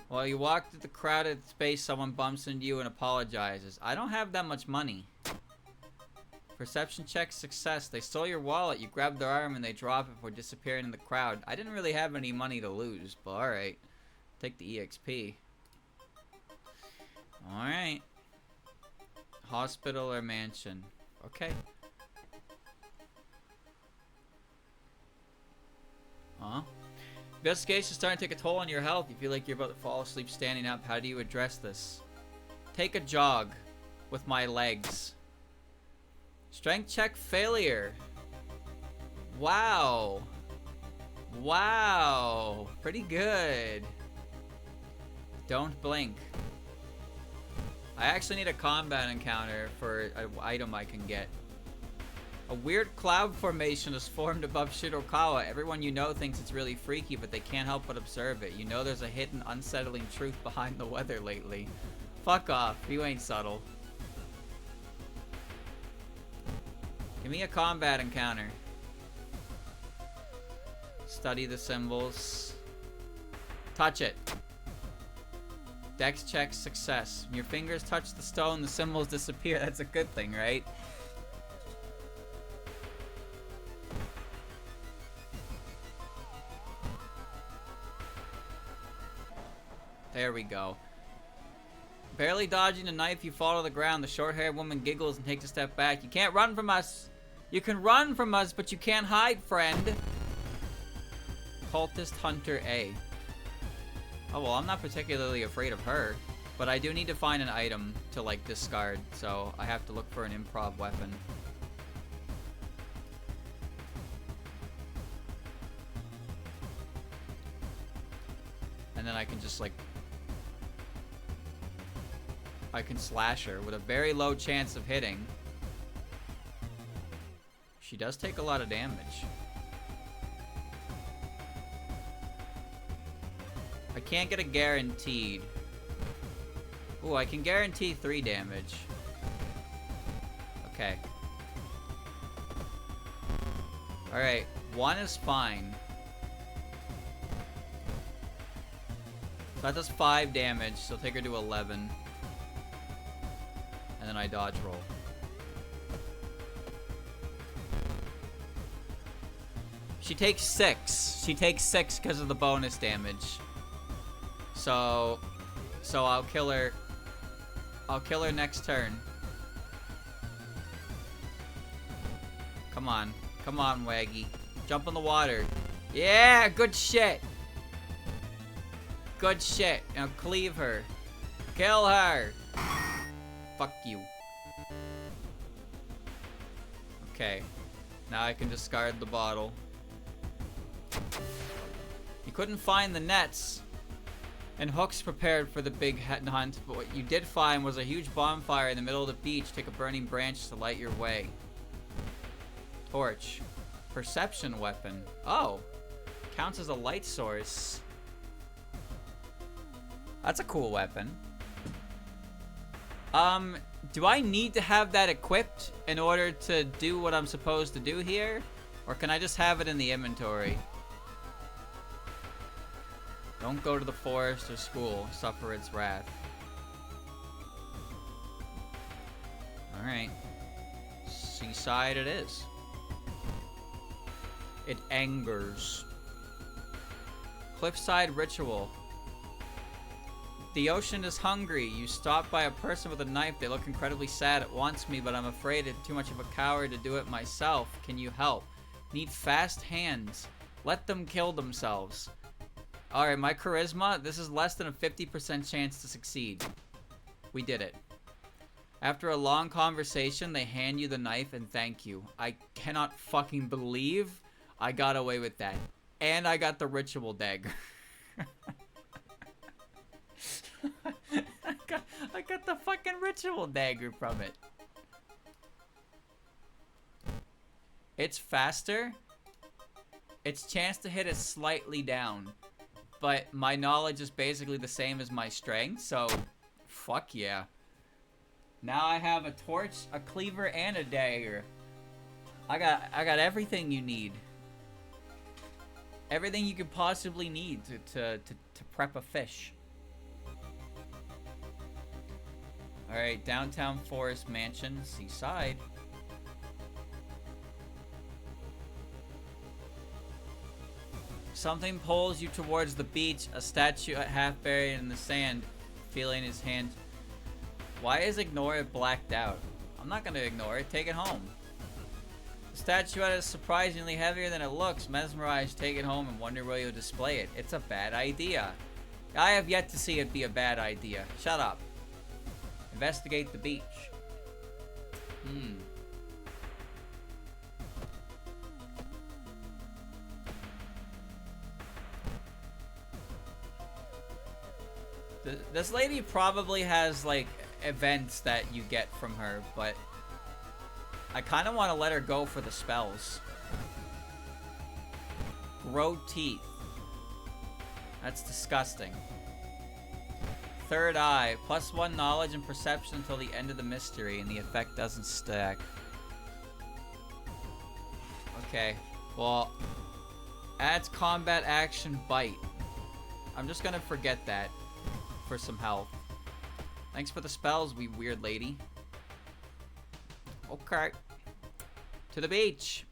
While you walk through the crowded space, someone bumps into you and apologizes. I don't have that much money. Perception check success. They stole your wallet. You grab their arm and they drop it before disappearing in the crowd. I didn't really have any money to lose, but alright. Take the EXP. Alright. Hospital or mansion. Okay. Huh? Investigation's starting to take a toll on your health. You feel like you're about to fall asleep standing up. How do you address this? Take a jog with my legs. Strength check failure. Wow. Wow. Pretty good. Don't blink. I actually need a combat encounter for an item I can get. A weird cloud formation is formed above Shirokawa. Everyone you know thinks it's really freaky, but they can't help but observe it. You know there's a hidden, unsettling truth behind the weather lately. Fuck off. You ain't subtle. Give me a combat encounter. Study the symbols. Touch it. Dex check success. When your fingers touch the stone, the symbols disappear. That's a good thing, right? There we go. Barely dodging a knife, you fall to the ground. The short-haired woman giggles and takes a step back. You can't run from us. You can run from us, but you can't hide, friend. Cultist Hunter A. Oh, well, I'm not particularly afraid of her. But I do need to find an item to, like, discard. So I have to look for an improv weapon. And then I can just, like... I can slash her with a very low chance of hitting. She does take a lot of damage. I can't get a guaranteed. Ooh, I can guarantee 3 damage. Okay. Alright, 1 is fine. So that does 5 damage, so take her to 11. And then I dodge roll. She takes 6. She takes 6 because of the bonus damage. So I'll kill her. I'll kill her next turn. Come on. Come on, Waggy. Jump in the water. Yeah, good shit. Good shit. Now cleave her. Kill her. Fuck you. Okay. Now I can discard the bottle. You couldn't find the nets. and hooks prepared for the big hunt, but what you did find was a huge bonfire in the middle of the beach. Take a burning branch to light your way. Torch. Perception weapon. Oh. Counts as a light source. That's a cool weapon. Do I need to have that equipped in order to do what I'm supposed to do here? Or can I just have it in the inventory? Don't go to the forest or school. Suffer its wrath. Alright. Seaside it is. It angers. Cliffside ritual. The ocean is hungry. You stop by a person with a knife. They look incredibly sad. It wants me, but I'm afraid it's too much of a coward to do it myself. Can you help? Need fast hands. Let them kill themselves. Alright, my charisma, this is less than a 50% chance to succeed. We did it. After a long conversation, they hand you the knife and thank you. I cannot fucking believe I got away with that. And I got the ritual dagger. I got the fucking ritual dagger from it. It's faster. Its chance to hit is slightly down. But my knowledge is basically the same as my strength, so fuck yeah. Now I have a torch, a cleaver, and a dagger. I got everything you need. Everything you could possibly need to prep a fish. Alright, downtown forest mansion, seaside. Something pulls you towards the beach, a statue half buried in the sand, feeling his hand. Why is ignore it blacked out? I'm not gonna ignore it, take it home. The statuette is surprisingly heavier than it looks. Mesmerized, take it home and wonder where you'll display it. It's a bad idea. I have yet to see it be a bad idea. Shut up. Investigate the beach. This lady probably has, like, events that you get from her, but I kind of want to let her go for the spells. Grow teeth. That's disgusting. Third eye. +1 knowledge and perception until the end of the mystery, and the effect doesn't stack. Okay. Well, adds combat action bite. I'm just gonna forget that for some health. Thanks for the spells, we weird lady. Okay. To the beach.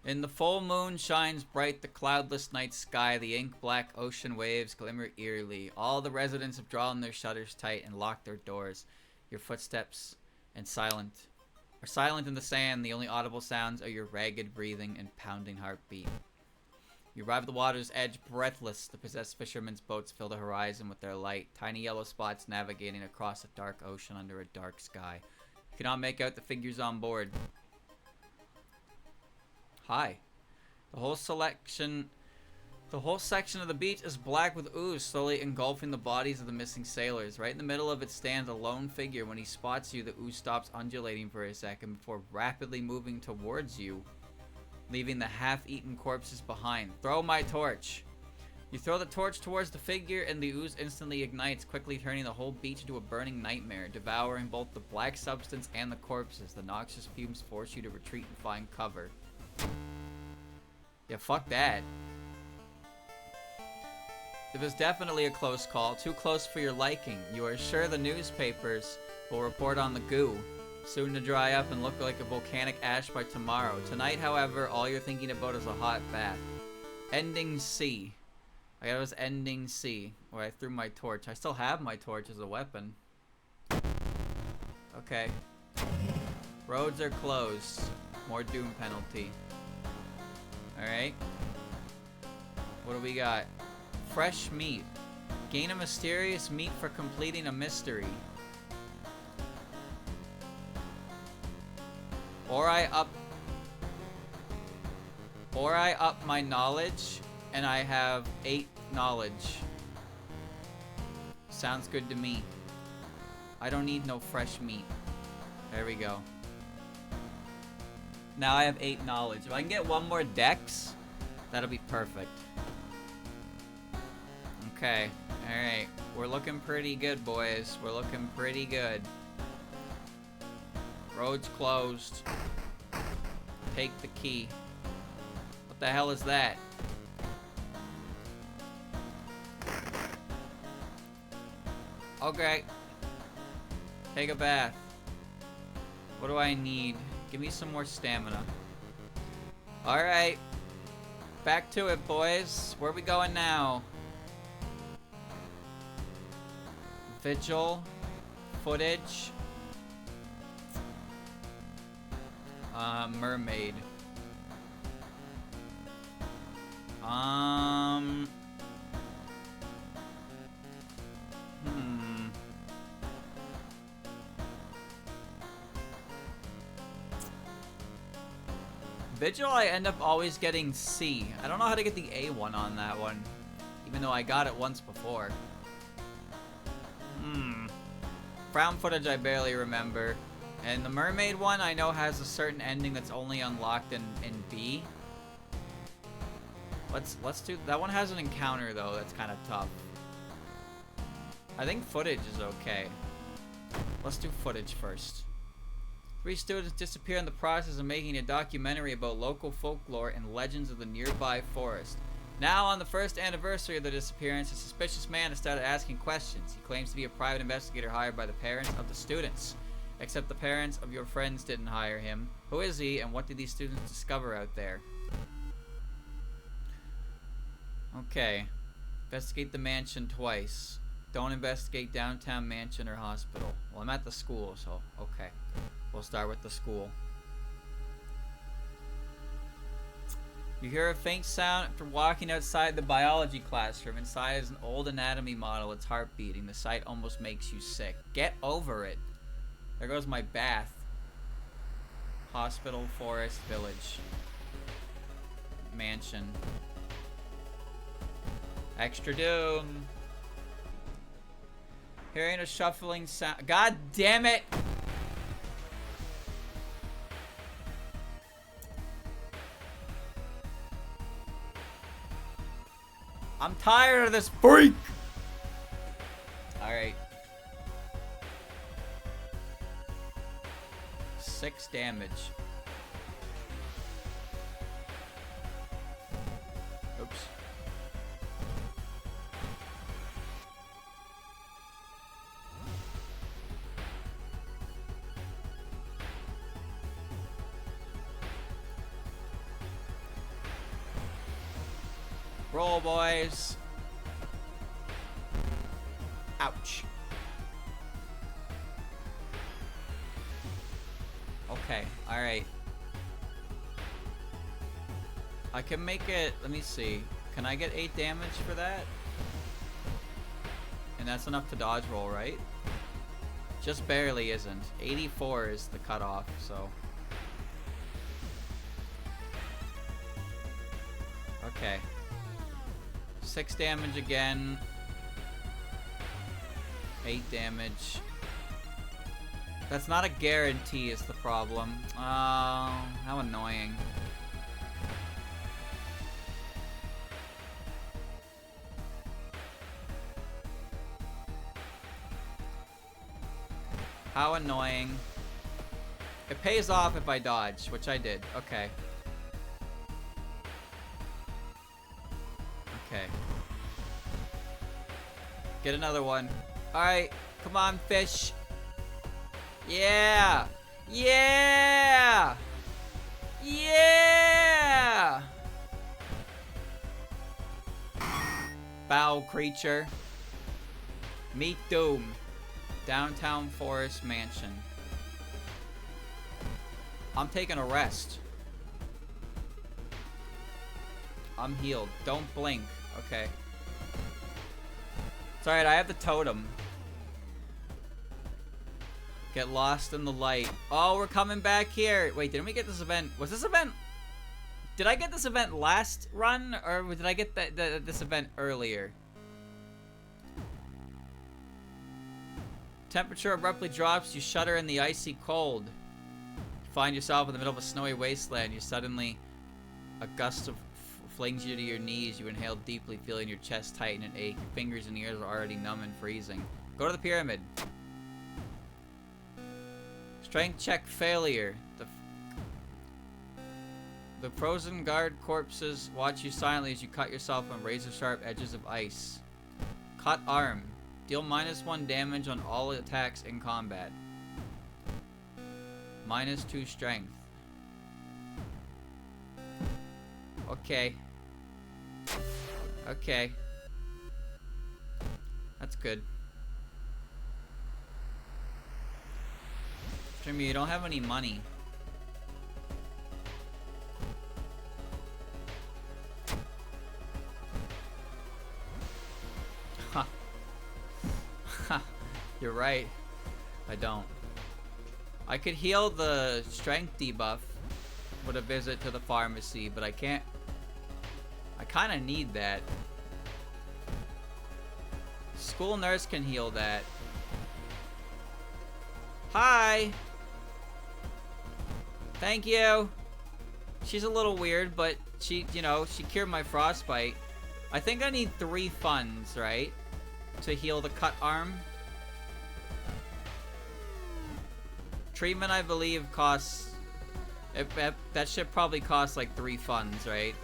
In the full moon shines bright the cloudless night sky. The ink-black ocean waves glimmer eerily. All the residents have drawn their shutters tight and locked their doors. Your footsteps are silent in the sand. The only audible sounds are your ragged breathing and pounding heartbeat. You arrive at the water's edge, breathless. The possessed fishermen's boats fill the horizon with their light. Tiny yellow spots navigating across a dark ocean under a dark sky. You cannot make out the figures on board. Hi. The whole section of the beach is black with ooze, slowly engulfing the bodies of the missing sailors. Right in the middle of it stands a lone figure. When he spots you, the ooze stops undulating for a second before rapidly moving towards you, leaving the half-eaten corpses behind. Throw my torch. You throw the torch towards the figure and the ooze instantly ignites, quickly turning the whole beach into a burning nightmare, devouring both the black substance and the corpses. The noxious fumes force you to retreat and find cover. Yeah, fuck that. It was definitely a close call, too close for your liking. You are sure the newspapers will report on the goo, soon to dry up and look like a volcanic ash by tomorrow. Tonight, however, all you're thinking about is a hot bath. Ending C. I guess it was ending C, where I threw my torch. I still have my torch as a weapon. Okay. Roads are closed. More doom penalty. Alright. What do we got? Fresh meat. Gain a mysterious meat for completing a mystery. Or I up my knowledge and I have 8 knowledge. Sounds good to me. I don't need no fresh meat. There we go. Now I have 8 knowledge. If I can get 1 more dex, that'll be perfect. Okay. Alright. We're looking pretty good, boys. We're looking pretty good. Road's closed. Take the key. What the hell is that? Okay. Take a bath. What do I need? Give me some more stamina. Alright. Back to it, boys. Where are we going now? Vigil. Footage. Mermaid. Vigil, I end up always getting C. I don't know how to get the A one on that one, even though I got it once before. Found footage I barely remember. And the Mermaid one I know has a certain ending that's only unlocked in B. Let's do that one. Has an encounter though that's kind of tough. I think footage is okay. Let's do footage first. 3 students disappear in the process of making a documentary about local folklore and legends of the nearby forest. Now, on the first anniversary of the disappearance, a suspicious man has started asking questions. He claims to be a private investigator hired by the parents of the students. Except the parents of your friends didn't hire him. Who is he, and what did these students discover out there? Okay. Investigate the mansion twice. Don't investigate downtown mansion or hospital. Well, I'm at the school, so okay. We'll start with the school. You hear a faint sound after walking outside the biology classroom. Inside is an old anatomy model. Its heart beating. The sight almost makes you sick. Get over it. There goes my bath. Hospital, forest, village. Mansion. Extra doom. Hearing a shuffling sound. God damn it! I'm tired of this freak! Alright. 6 damage. Oops. Roll, boys. Ouch. Okay, alright. I can make it, let me see. Can I get 8 damage for that? And that's enough to dodge roll, right? Just barely isn't. 84 is the cutoff, so. Okay. 6 damage again. 8 damage. That's not a guarantee is the problem. Oh, how annoying. How annoying. It pays off if I dodge, which I did. Okay. Okay. Get another one. Alright. Come on, fish. Yeah! Yeah! Yeah! Foul creature. Meet doom. Downtown forest mansion. I'm taking a rest. I'm healed. Don't blink. Okay. It's alright, I have the totem. Get lost in the light. Oh, we're coming back here. Wait, didn't we get this event? Was this event Did I get this event last run, or did I get this event earlier? Temperature abruptly drops. You shudder in the icy cold. You find yourself in the middle of a snowy wasteland. You suddenly, a gust of flings you to your knees. You inhale deeply, feeling your chest tighten and ache. Your fingers and ears are already numb and freezing. Go to the pyramid. Strength check failure. The frozen guard corpses watch you silently as you cut yourself on razor-sharp edges of ice. Cut arm. Deal -1 damage on all attacks in combat. -2 strength. Okay. Okay. That's good. Jimmy, you don't have any money. You're right. I don't. I could heal the strength debuff with a visit to the pharmacy, but I can't. I kind of need that. School nurse can heal that. Hi! Thank you! She's a little weird, but she, you know, she cured my frostbite. I think I need 3 funds, right? To heal the cut arm. Treatment, I believe, costs... that should probably cost like 3 funds, right?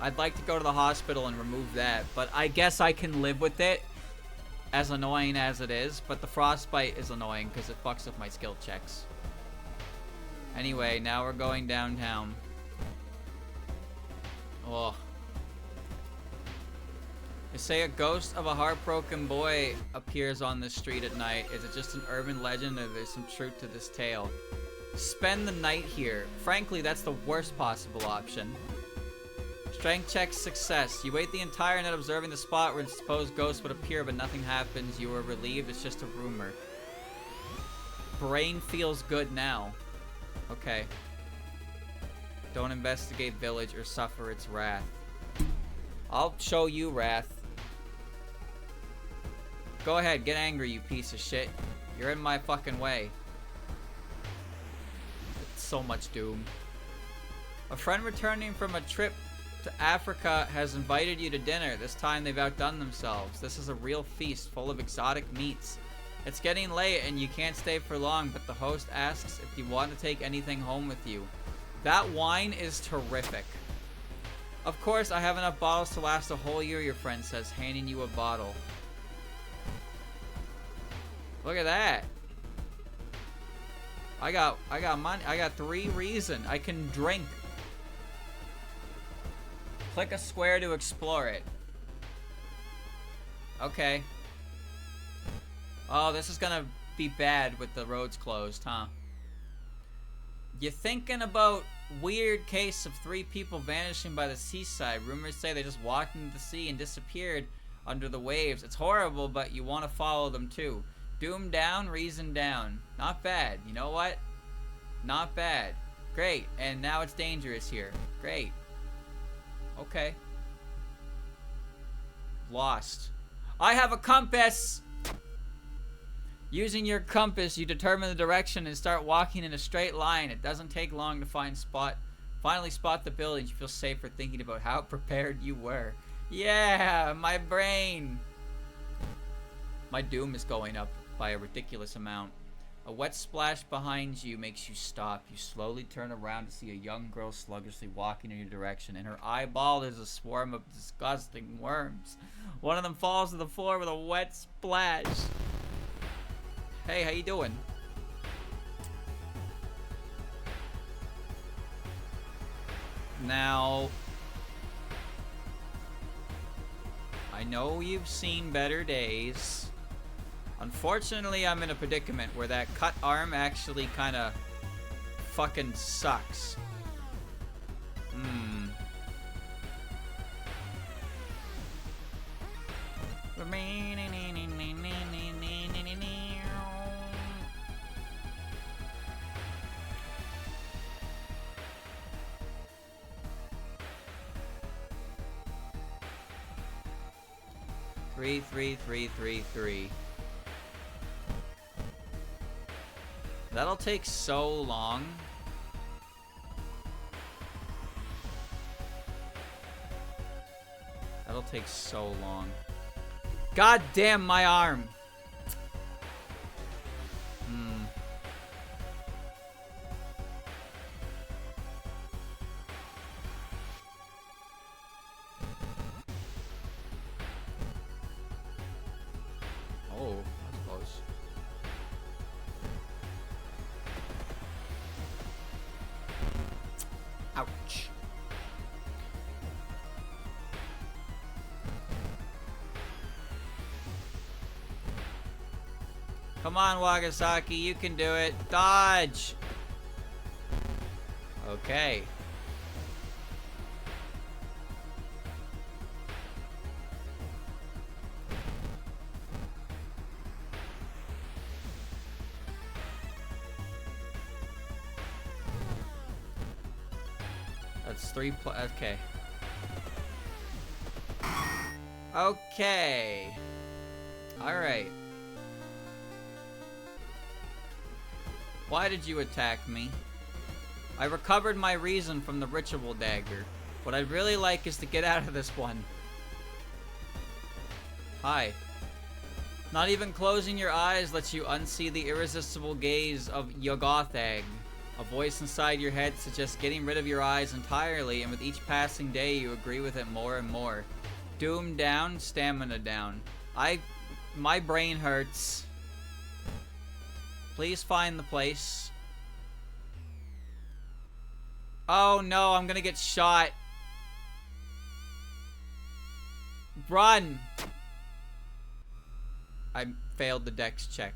I'd like to go to the hospital and remove that, but I guess I can live with it, as annoying as it is, but the frostbite is annoying because it fucks with my skill checks. Anyway, now we're going downtown. Oh. They say a ghost of a heartbroken boy appears on the street at night. Is it just an urban legend, or there's some truth to this tale? Spend the night here. Frankly, that's the worst possible option. Strength check success. You wait the entire night observing the spot where the supposed ghost would appear, but nothing happens. You are relieved. It's just a rumor. Brain feels good now. Okay. Don't investigate village or suffer its wrath. I'll show you wrath. Go ahead, get angry, you piece of shit. You're in my fucking way. It's so much doom. A friend returning from a trip to Africa has invited you to dinner. This time they've outdone themselves. This is a real feast full of exotic meats. It's getting late and you can't stay for long, but the host asks if you want to take anything home with you. That wine is terrific. Of course, I have enough bottles to last a whole year, your friend says, handing you a bottle. Look at that. I got money. I got 3 reason. I can drink. Click a square to explore it. Okay. Oh, this is gonna be bad with the roads closed, huh? You thinking about weird case of 3 people vanishing by the seaside? Rumors say they just walked into the sea and disappeared under the waves. It's horrible, but you want to follow them too. Doom down, reason down. Not bad. You know what? Not bad. Great. And now it's dangerous here. Great. Okay. Lost. I have a compass! Using your compass, you determine the direction and start walking in a straight line. It doesn't take long to finally spot the buildings. You feel safer thinking about how prepared you were. Yeah, my brain. My doom is going up by a ridiculous amount. A wet splash behind you makes you stop. You slowly turn around to see a young girl sluggishly walking in your direction. In her eyeball is a swarm of disgusting worms. One of them falls to the floor with a wet splash. Hey, how you doing? Now, I know you've seen better days. Unfortunately, I'm in a predicament where that cut arm actually kind of fucking sucks. 3, 3, 3, 3, 3. That'll take so long. That'll take so long. God damn my arm! Oh, that's close. Ouch. Come on, Wagasaki, you can do it. Dodge! Okay. That's 3 plus. Okay. Okay. Alright. Why did you attack me? I recovered my reason from the ritual dagger. What I'd really like is to get out of this one. Hi. Not even closing your eyes lets you unsee the irresistible gaze of Yoggothag. A voice inside your head suggests getting rid of your eyes entirely, and with each passing day you agree with it more and more. Doom down, stamina down. My brain hurts. Please find the place. Oh no, I'm gonna get shot. Run! I failed the dex check.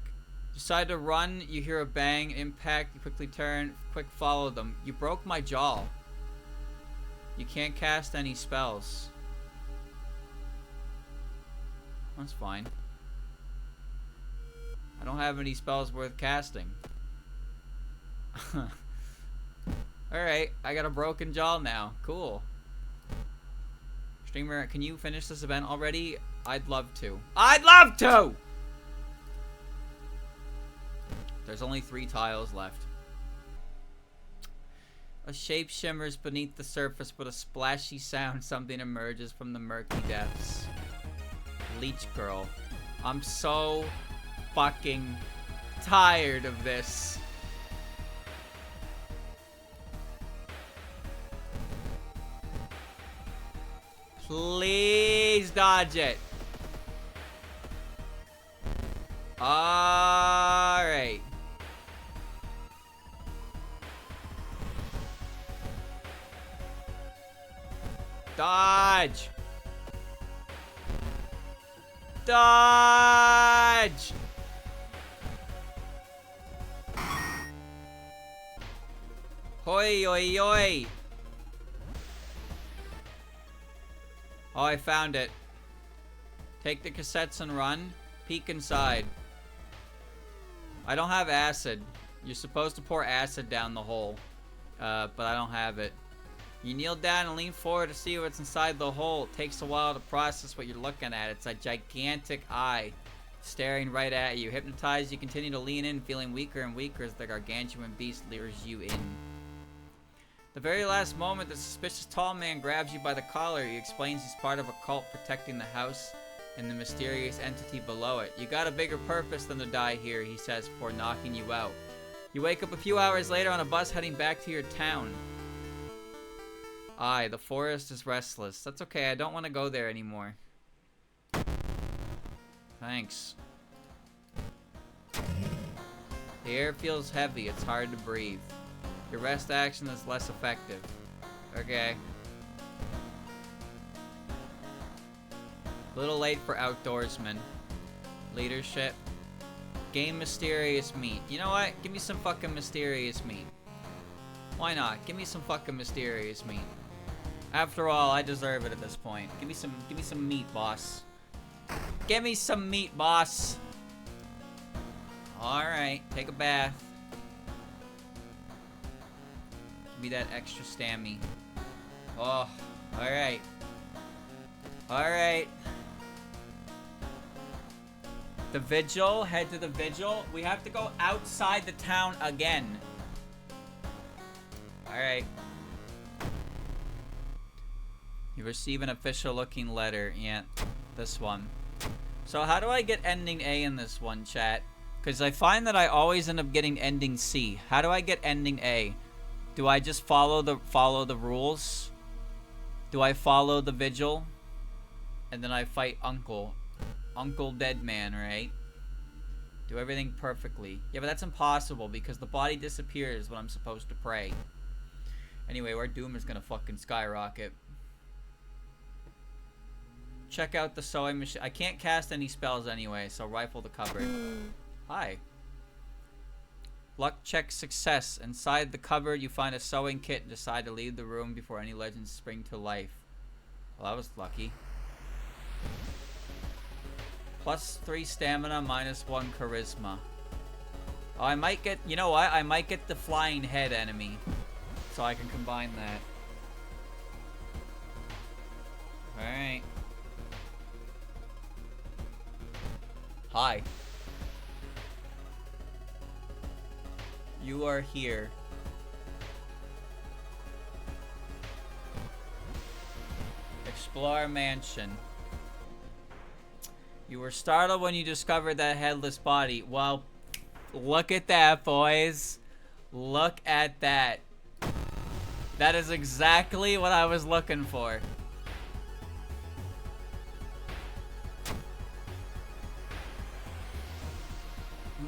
Decide to run, you hear a bang, impact, you quickly turn, quick follow them. You broke my jaw. You can't cast any spells. That's fine. I don't have any spells worth casting. Alright, I got a broken jaw now. Cool. Streamer, can you finish this event already? I'd love to. I'd love to! There's only 3 tiles left. A shape shimmers beneath the surface, but a splashy sound, something emerges from the murky depths. Leech Girl. I'm so fucking tired of this. Please dodge it. Alright. Dodge. Dodge. Hoi, oi, oi. Oh, I found it. Take the cassettes and run. Peek inside. I don't have acid. You're supposed to pour acid down the hole. But I don't have it. You kneel down and lean forward to see what's inside the hole. It takes a while to process what you're looking at. It's a gigantic eye staring right at you. Hypnotized, you continue to lean in, feeling weaker and weaker as the gargantuan beast lures you in. The very last moment, the suspicious tall man grabs you by the collar. He explains he's part of a cult protecting the house and the mysterious entity below it. You got a bigger purpose than to die here, he says, before knocking you out. You wake up a few hours later on a bus heading back to your town. Aye, the forest is restless. That's okay, I don't want to go there anymore. Thanks. The air feels heavy, it's hard to breathe. Your rest action is less effective. Okay. Little late for outdoorsmen. Leadership. Game mysterious meat. You know what? Give me some fucking mysterious meat. Why not? Give me some fucking mysterious meat. After all, I deserve it at this point. Give me some meat, boss. Give me some meat, boss. Alright, take a bath. Give me that extra stammy. Oh, alright. Alright. The vigil. Head to the vigil. We have to go outside the town again. Alright. You receive an official looking letter. Yeah, this one. So how do I get ending A in this one, chat? Because I find that I always end up getting ending C. How do I get ending A? Do I just follow the rules? Do I follow the vigil? And then I fight Uncle Dead Man, right? Do everything perfectly. Yeah, but that's impossible because the body disappears when I'm supposed to pray. Anyway, our doom is gonna fucking skyrocket. Check out the sewing machine. I can't cast any spells anyway, so rifle the cupboard. Hi. Luck check success. Inside the cupboard, you find a sewing kit and decide to leave the room before any legends spring to life. Well, that was lucky. +3 stamina, -1 charisma. Oh, I might get... You know what? I might get the flying head enemy. So I can combine that. Alright. Hi. You are here. Explore mansion. You were startled when you discovered that headless body. Well, look at that, boys. Look at that. That is exactly what I was looking for.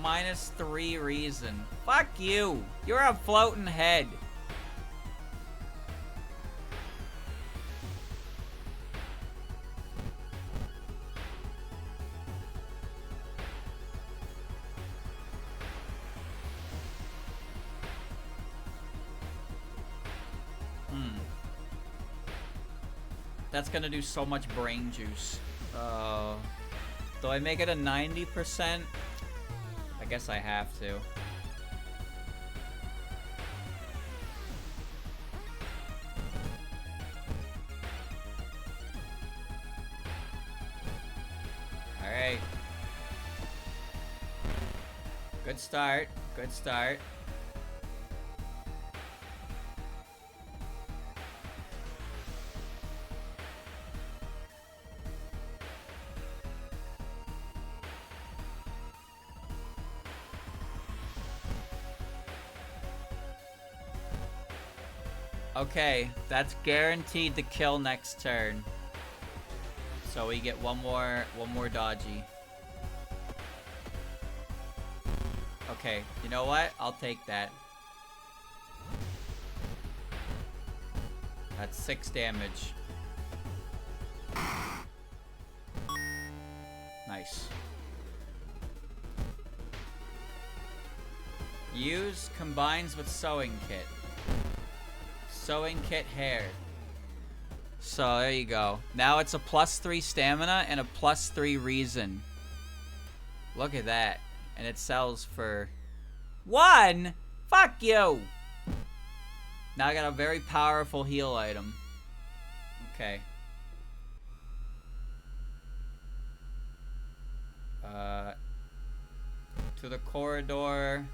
-3 reason. Fuck you. You're a floating head. That's gonna do so much brain juice. Do I make it a 90%? I guess I have to. Alright. Good start. Good start. Okay, that's guaranteed to kill next turn. So we get one more dodgy. Okay, you know what? I'll take that. That's 6 damage. Nice. Use combines with sewing kit. Sewing kit hair. So there you go. Now it's a +3 stamina and a +3 reason. Look at that. And it sells for 1. Fuck you. Now I got a very powerful heal item. Okay. To the corridor.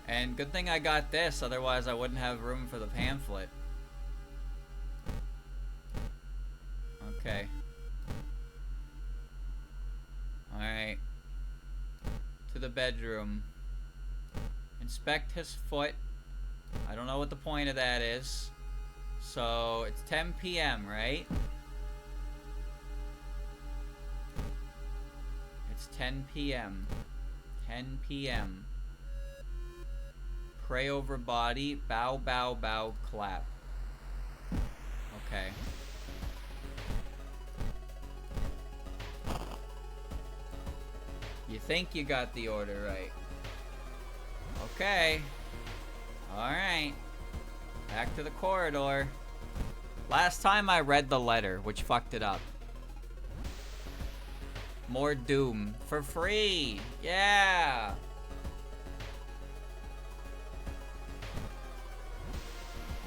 And good thing I got this, otherwise I wouldn't have room for the pamphlet. Okay. Alright. To the bedroom. Inspect his foot. I don't know what the point of that is. So, it's 10 p.m., right? It's 10 p.m. 10 p.m. Pray over body. Bow, bow, bow, clap. Okay. You think you got the order right. Okay. Alright. Back to the corridor. Last time I read the letter, which fucked it up. More doom. For free! Yeah!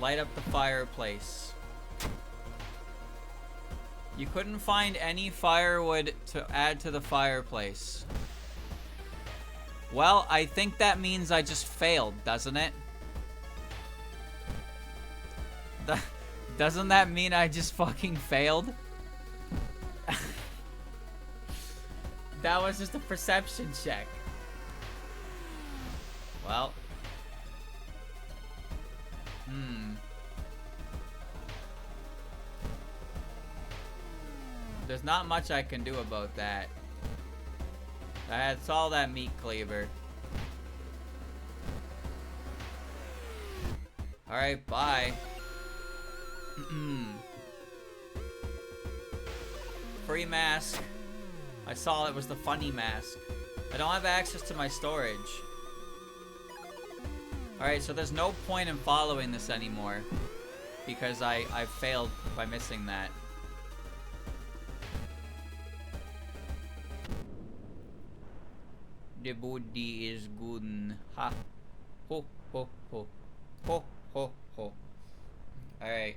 Light up the fireplace. You couldn't find any firewood to add to the fireplace. Well, I think that means I just failed, doesn't it? Doesn't that mean I just fucking failed? That was just a perception check. Well. There's not much I can do about that. That's all that meat cleaver. Alright, bye. Free mask. I saw it was the funny mask. I don't have access to my storage. Alright, so there's no point in following this anymore. Because I failed by missing that. The booty is good. Ha. Ho, ho, ho. Ho, ho, ho. Alright.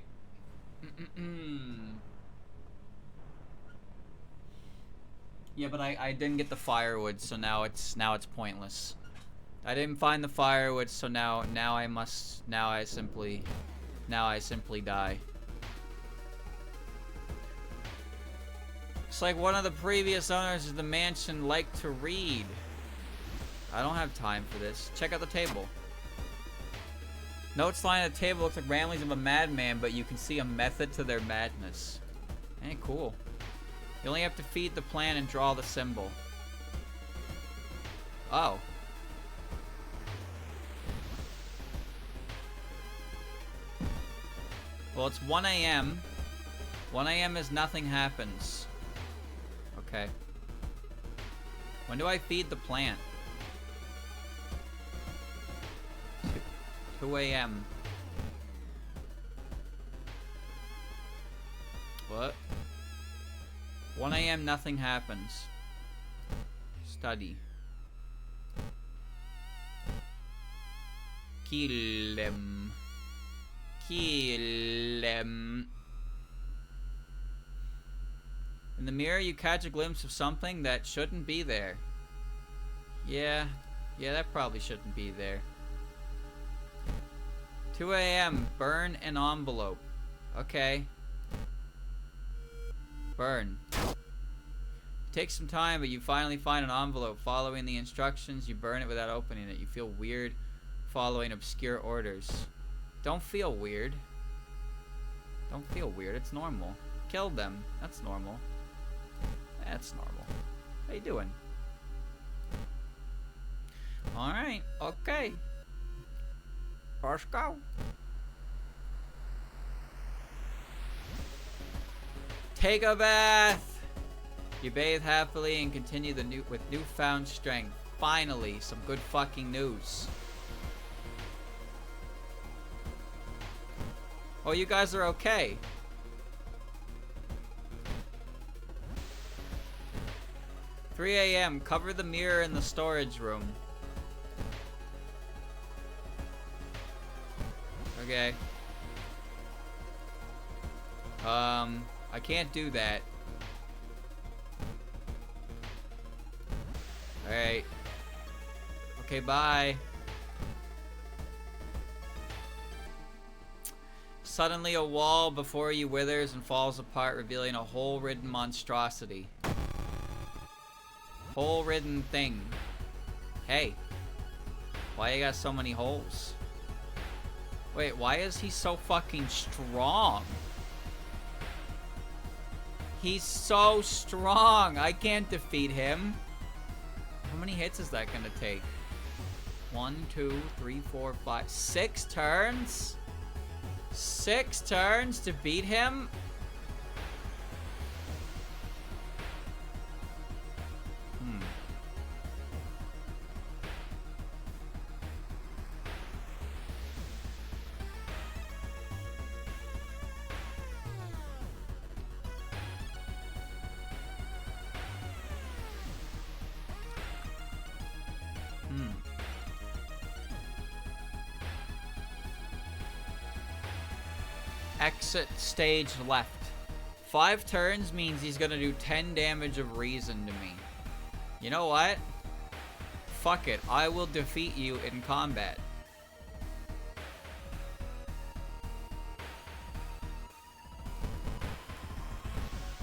Yeah, but I didn't get the firewood, so now it's pointless. I didn't find the firewood, so now I simply die. It's like one of the previous owners of the mansion liked to read. I don't have time for this. Check out the table. Notes line at the table looks like ramblings of a madman, but you can see a method to their madness. Hey, cool. You only have to feed the plant and draw the symbol. Oh. Well, it's 1 a.m. 1 a.m. is nothing happens. Okay. When do I feed the plant? 2 a.m. What? 1 a.m. nothing happens. Study. Kill them. Kill them. In the mirror, you catch a glimpse of something that shouldn't be there. Yeah, that probably shouldn't be there. 2 a.m. Burn an envelope. Okay. Burn. Takes some time, but you finally find an envelope. Following the instructions, you burn it without opening it. You feel weird following obscure orders. Don't feel weird. Don't feel weird. It's normal. Kill them. That's normal. That's normal. How you doing? Alright. Okay. Let's go. Take a bath. You bathe happily and continue with newfound strength. Finally, some good fucking news. Oh, you guys are okay. "3 a.m. Cover the mirror in the storage room." Okay. I can't do that. Alright. Okay, bye. Suddenly a wall before you withers and falls apart, revealing a hole-ridden monstrosity. Hole-ridden thing. Hey. Why you got so many holes? Wait, why is he so fucking strong? He's so strong. I can't defeat him. How many hits is that gonna take? 1, 2, 3, 4, 5, 6 turns? 6 turns to beat him? Exit stage left. 5 turns means he's gonna do 10 damage of reason to me. You know what? Fuck it. I will defeat you in combat.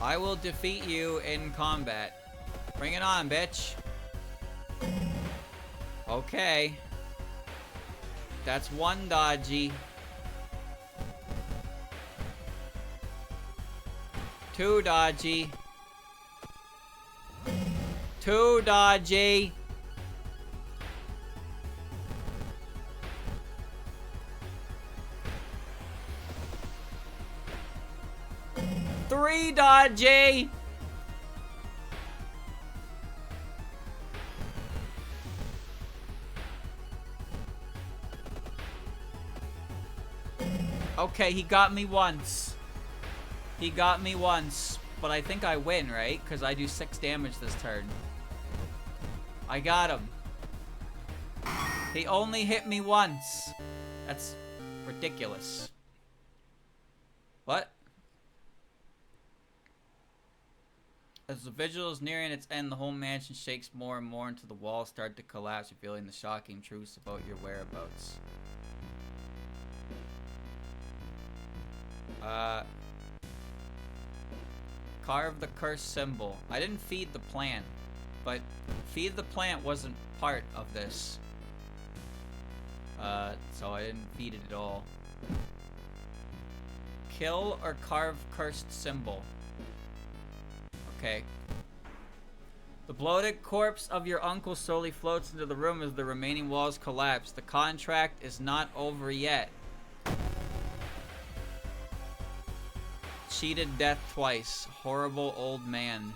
I will defeat you in combat. Bring it on, bitch. Okay. That's 1 dodgy. 2 dodgy. 2 dodgy. 3 dodgy. Okay, he got me once. He got me once. But I think I win, right? Because I do 6 damage this turn. I got him. He only hit me once. That's ridiculous. What? As the vigil is nearing its end, the whole mansion shakes more and more until the walls start to collapse, revealing the shocking truths about your whereabouts. Carve the cursed symbol. I didn't feed the plant, but feed the plant wasn't part of this. So I didn't feed it at all. Kill or carve cursed symbol. Okay. The bloated corpse of your uncle slowly floats into the room as the remaining walls collapse. The contract is not over yet. Cheated death twice. Horrible old man.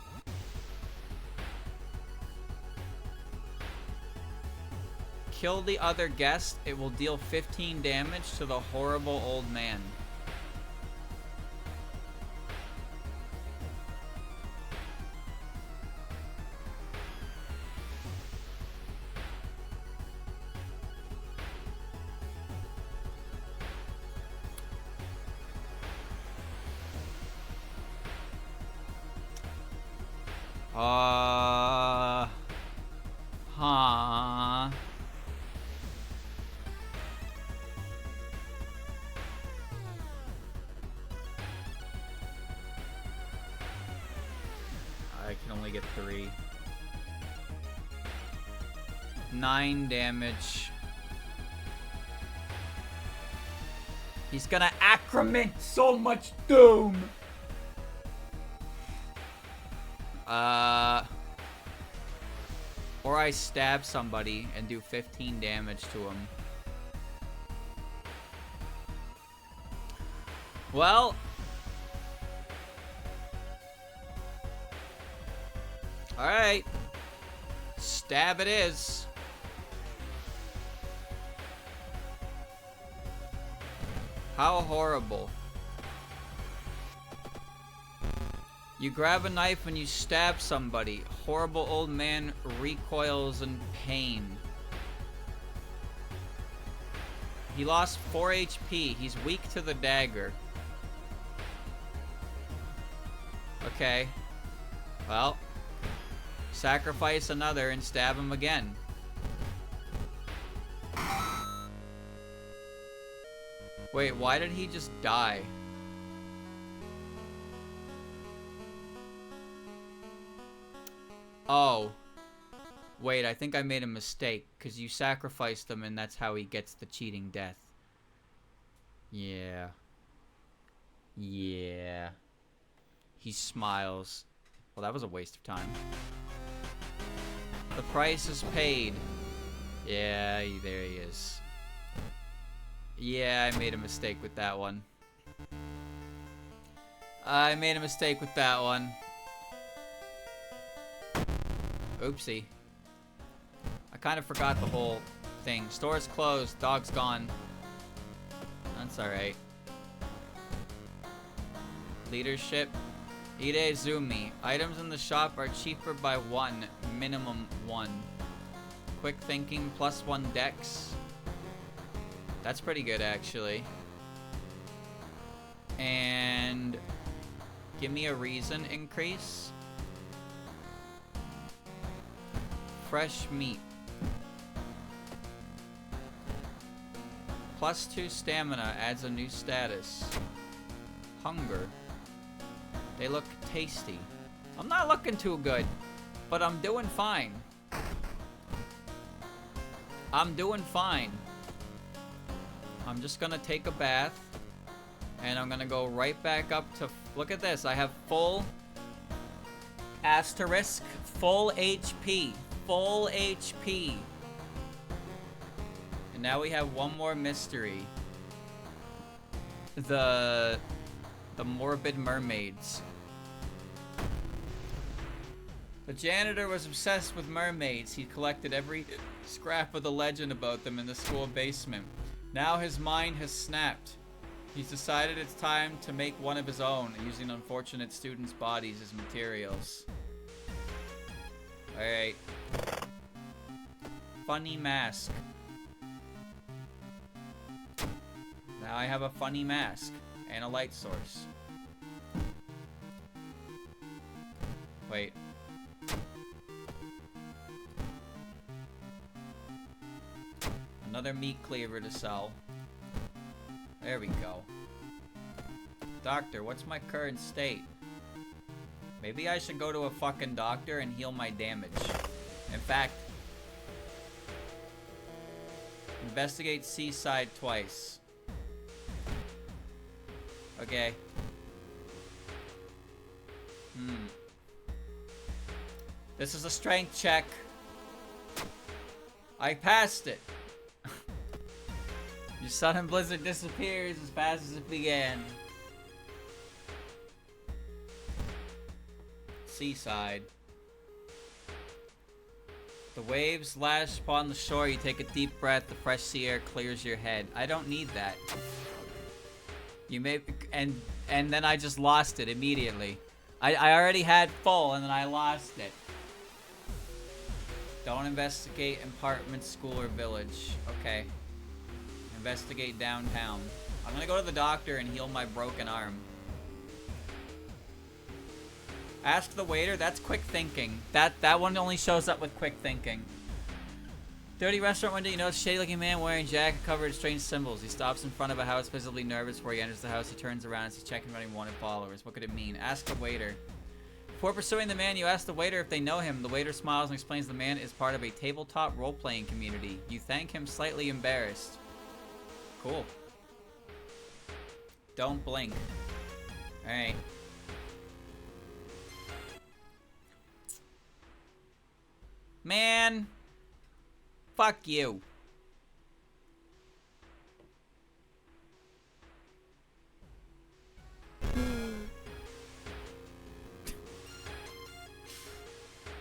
Kill the other guest. It will deal 15 damage to the horrible old man. Huh. I can only get 3. 9 damage. He's gonna accrement so much doom. Or I stab somebody and do 15 damage to him. Well. Alright. Stab it is. How horrible. You grab a knife and you stab somebody. Horrible old man recoils in pain. He lost 4 HP. He's weak to the dagger. Okay. Well. Sacrifice another and stab him again. Wait, why did he just die? Oh. Wait, I think I made a mistake. Because you sacrificed him and that's how he gets the cheating death. Yeah. Yeah. He smiles. Well, that was a waste of time. The price is paid. Yeah, there he is. Yeah, I made a mistake with that one. I made a mistake with that one. Oopsie. I kind of forgot the whole thing. Store's closed. Dog's gone. That's alright. Leadership. Irezumi. Items in the shop are cheaper by 1. Minimum 1. Quick thinking. +1 dex. That's pretty good, actually. And Give me a reason increase. Fresh meat. +2 stamina adds a new status. Hunger. They look tasty. I'm not looking too good, but I'm doing fine. I'm doing fine. I'm just gonna take a bath, and I'm gonna go right back up to... Look at this. I have full... Asterisk. Full HP. Full HP. And now we have one more mystery. The morbid mermaids. The janitor was obsessed with mermaids. He collected every scrap of the legend about them in the school basement. Now his mind has snapped. He's decided it's time to make one of his own, using unfortunate students' bodies as materials. Alright. Funny mask. Now I have a funny mask and a light source. Wait. Another meat cleaver to sell. There we go. Doctor, what's my current state? Maybe I should go to a fucking doctor and heal my damage. In fact, investigate seaside twice. Okay. This is a strength check. I passed it. Your sudden blizzard disappears as fast as it began. Seaside. The waves lash upon the shore. You take a deep breath. The fresh sea air clears your head. I don't need that. You may... And then I just lost it immediately. I already had full and then I lost it. Don't investigate apartment, school, or village. Okay. Investigate downtown. I'm gonna go to the doctor and heal my broken arm. Ask the waiter. That's quick thinking. That one only shows up with quick thinking. Dirty restaurant window. You notice a shady-looking man wearing a jacket covered in strange symbols. He stops in front of a house, visibly nervous. Before he enters the house, he turns around and sees checking running wanted followers. What could it mean? Ask the waiter. Before pursuing the man, you ask the waiter if they know him. The waiter smiles and explains the man is part of a tabletop role-playing community. You thank him, slightly embarrassed. Cool. Don't blink. Alright. Man. Fuck you.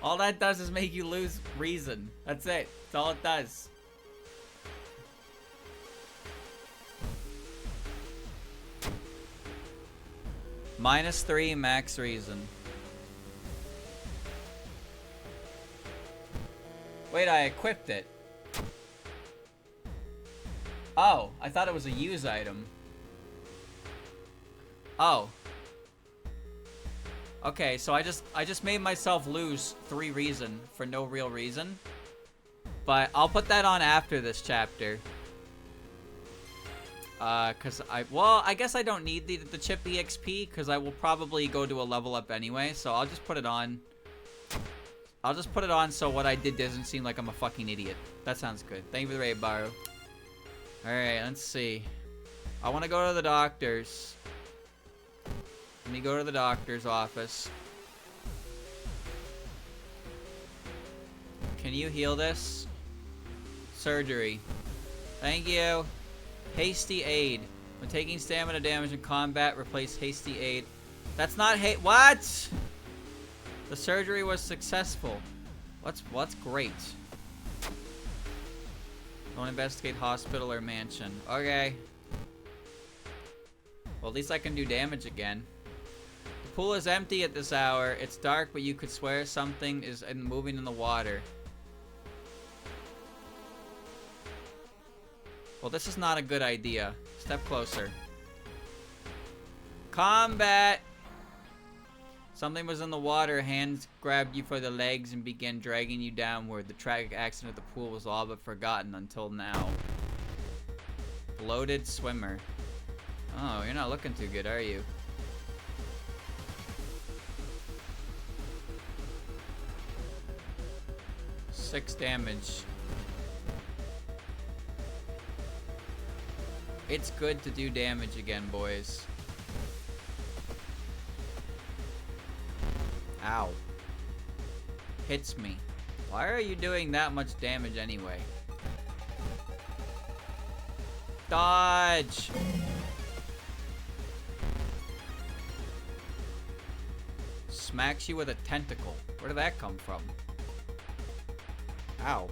All that does is make you lose reason. That's it. That's all it does. -3 max reason. Wait, I equipped it. Oh, I thought it was a use item. Oh. Okay, so I just made myself lose 3 reason for no real reason. But I'll put that on after this chapter. Cause I guess I don't need the chip EXP, cause I will probably go to a level up anyway, so I'll just put it on. I'll just put it on so what I did doesn't seem like I'm a fucking idiot. That sounds good. Thank you for the raid, Baru. Alright, let's see. I want to go to the doctor's. Let me go to the doctor's office. Can you heal this? Surgery. Thank you. Hasty aid. When taking stamina damage in combat, replace hasty aid. That's not what? The surgery was successful. What's great? Don't investigate hospital or mansion. Okay. Well, at least I can do damage again. The pool is empty at this hour. It's dark, but you could swear something is moving in the water. Well, this is not a good idea. Step closer. Combat! Something was in the water. Hands grabbed you for the legs and began dragging you downward. The tragic accident at the pool was all but forgotten until now. Bloated swimmer. Oh, you're not looking too good, are you? Six damage. It's good to do damage again, boys. Ow. Hits me. Why are you doing that much damage anyway? Dodge! Smacks you with a tentacle. Where did that come from? Ow.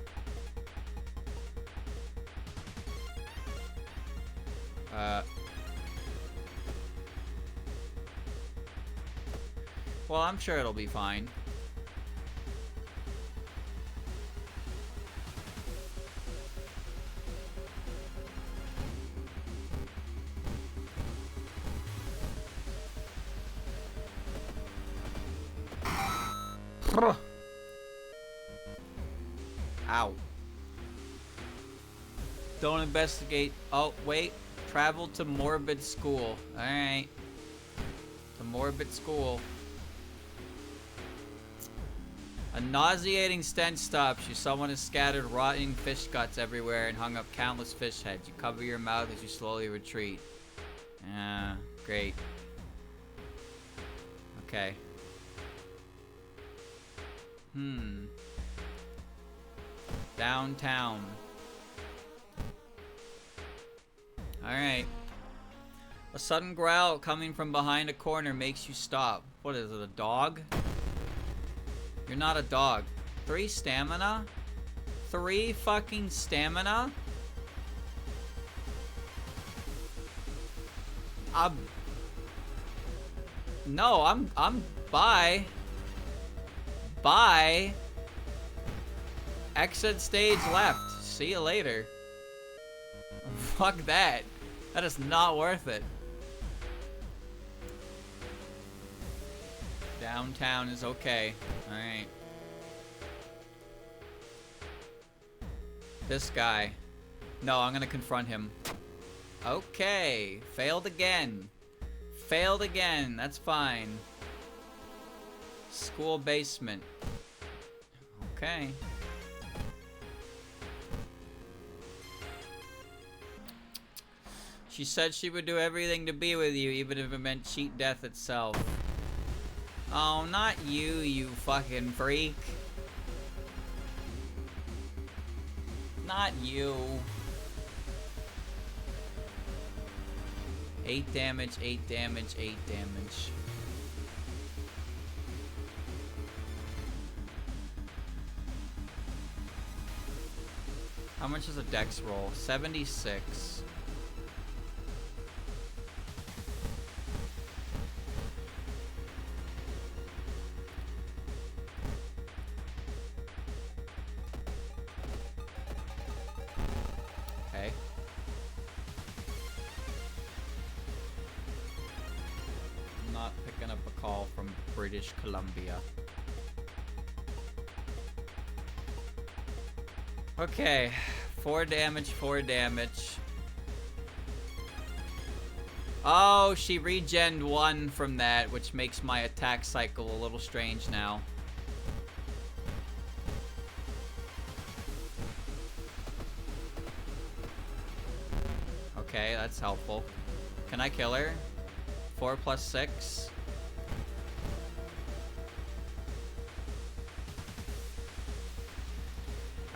Well, I'm sure it'll be fine. Ow. Don't investigate. Oh, wait. Travel to Morbid School. Alright. To Morbid School. A nauseating stench stops you. Someone has scattered rotting fish guts everywhere and hung up countless fish heads. You cover your mouth as you slowly retreat. Great. Okay. Downtown. Alright. A sudden growl coming from behind a corner makes you stop. What is it, a dog? You're not a dog. 3 stamina? 3 fucking stamina? No, I'm bye. Bye. Exit stage left. See you later. Fuck that. That is not worth it. Downtown is okay. Alright. This guy. No, I'm gonna confront him. Okay. Failed again. Failed again. That's fine. School basement. Okay. She said she would do everything to be with you, even if it meant cheat death itself. Oh, not you, you fucking freak. Not you. 8 damage, 8 damage, 8 damage. How much is a dex roll? 76. Okay. I'm not picking up a call from British Columbia. Okay, 4 damage, 4 damage. Oh, she regened 1 from that, which makes my attack cycle a little strange now. Okay, that's helpful. Can I kill her? 4 plus 6?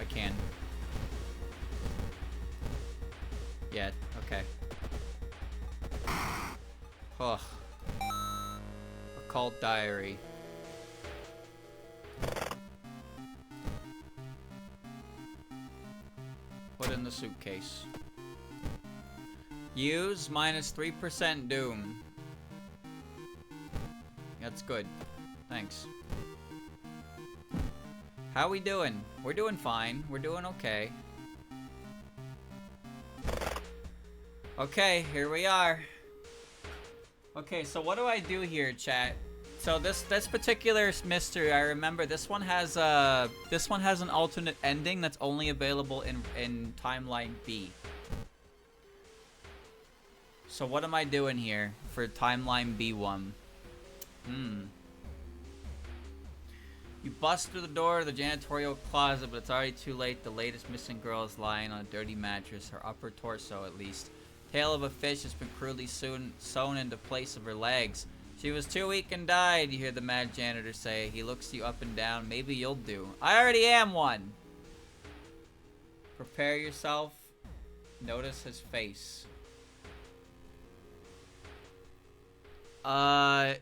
I can. Yeah, okay. Ugh. Occult diary. Put in the suitcase. Use minus 3% doom. That's good. Thanks. How we doing? We're doing fine. We're doing okay. Okay, here we are. Okay, so what do I do here, chat? So this particular mystery, I remember this one has an alternate ending that's only available in timeline B. So what am I doing here for timeline B1? You bust through the door of the janitorial closet, but it's already too late. The latest missing girl is lying on a dirty mattress, her upper torso at least. Tail of a fish has been crudely sewn into place of her legs. She was too weak and died, you hear the mad janitor say. He looks you up and down. Maybe you'll do. I already am one. Prepare yourself. Notice his face. Yeah,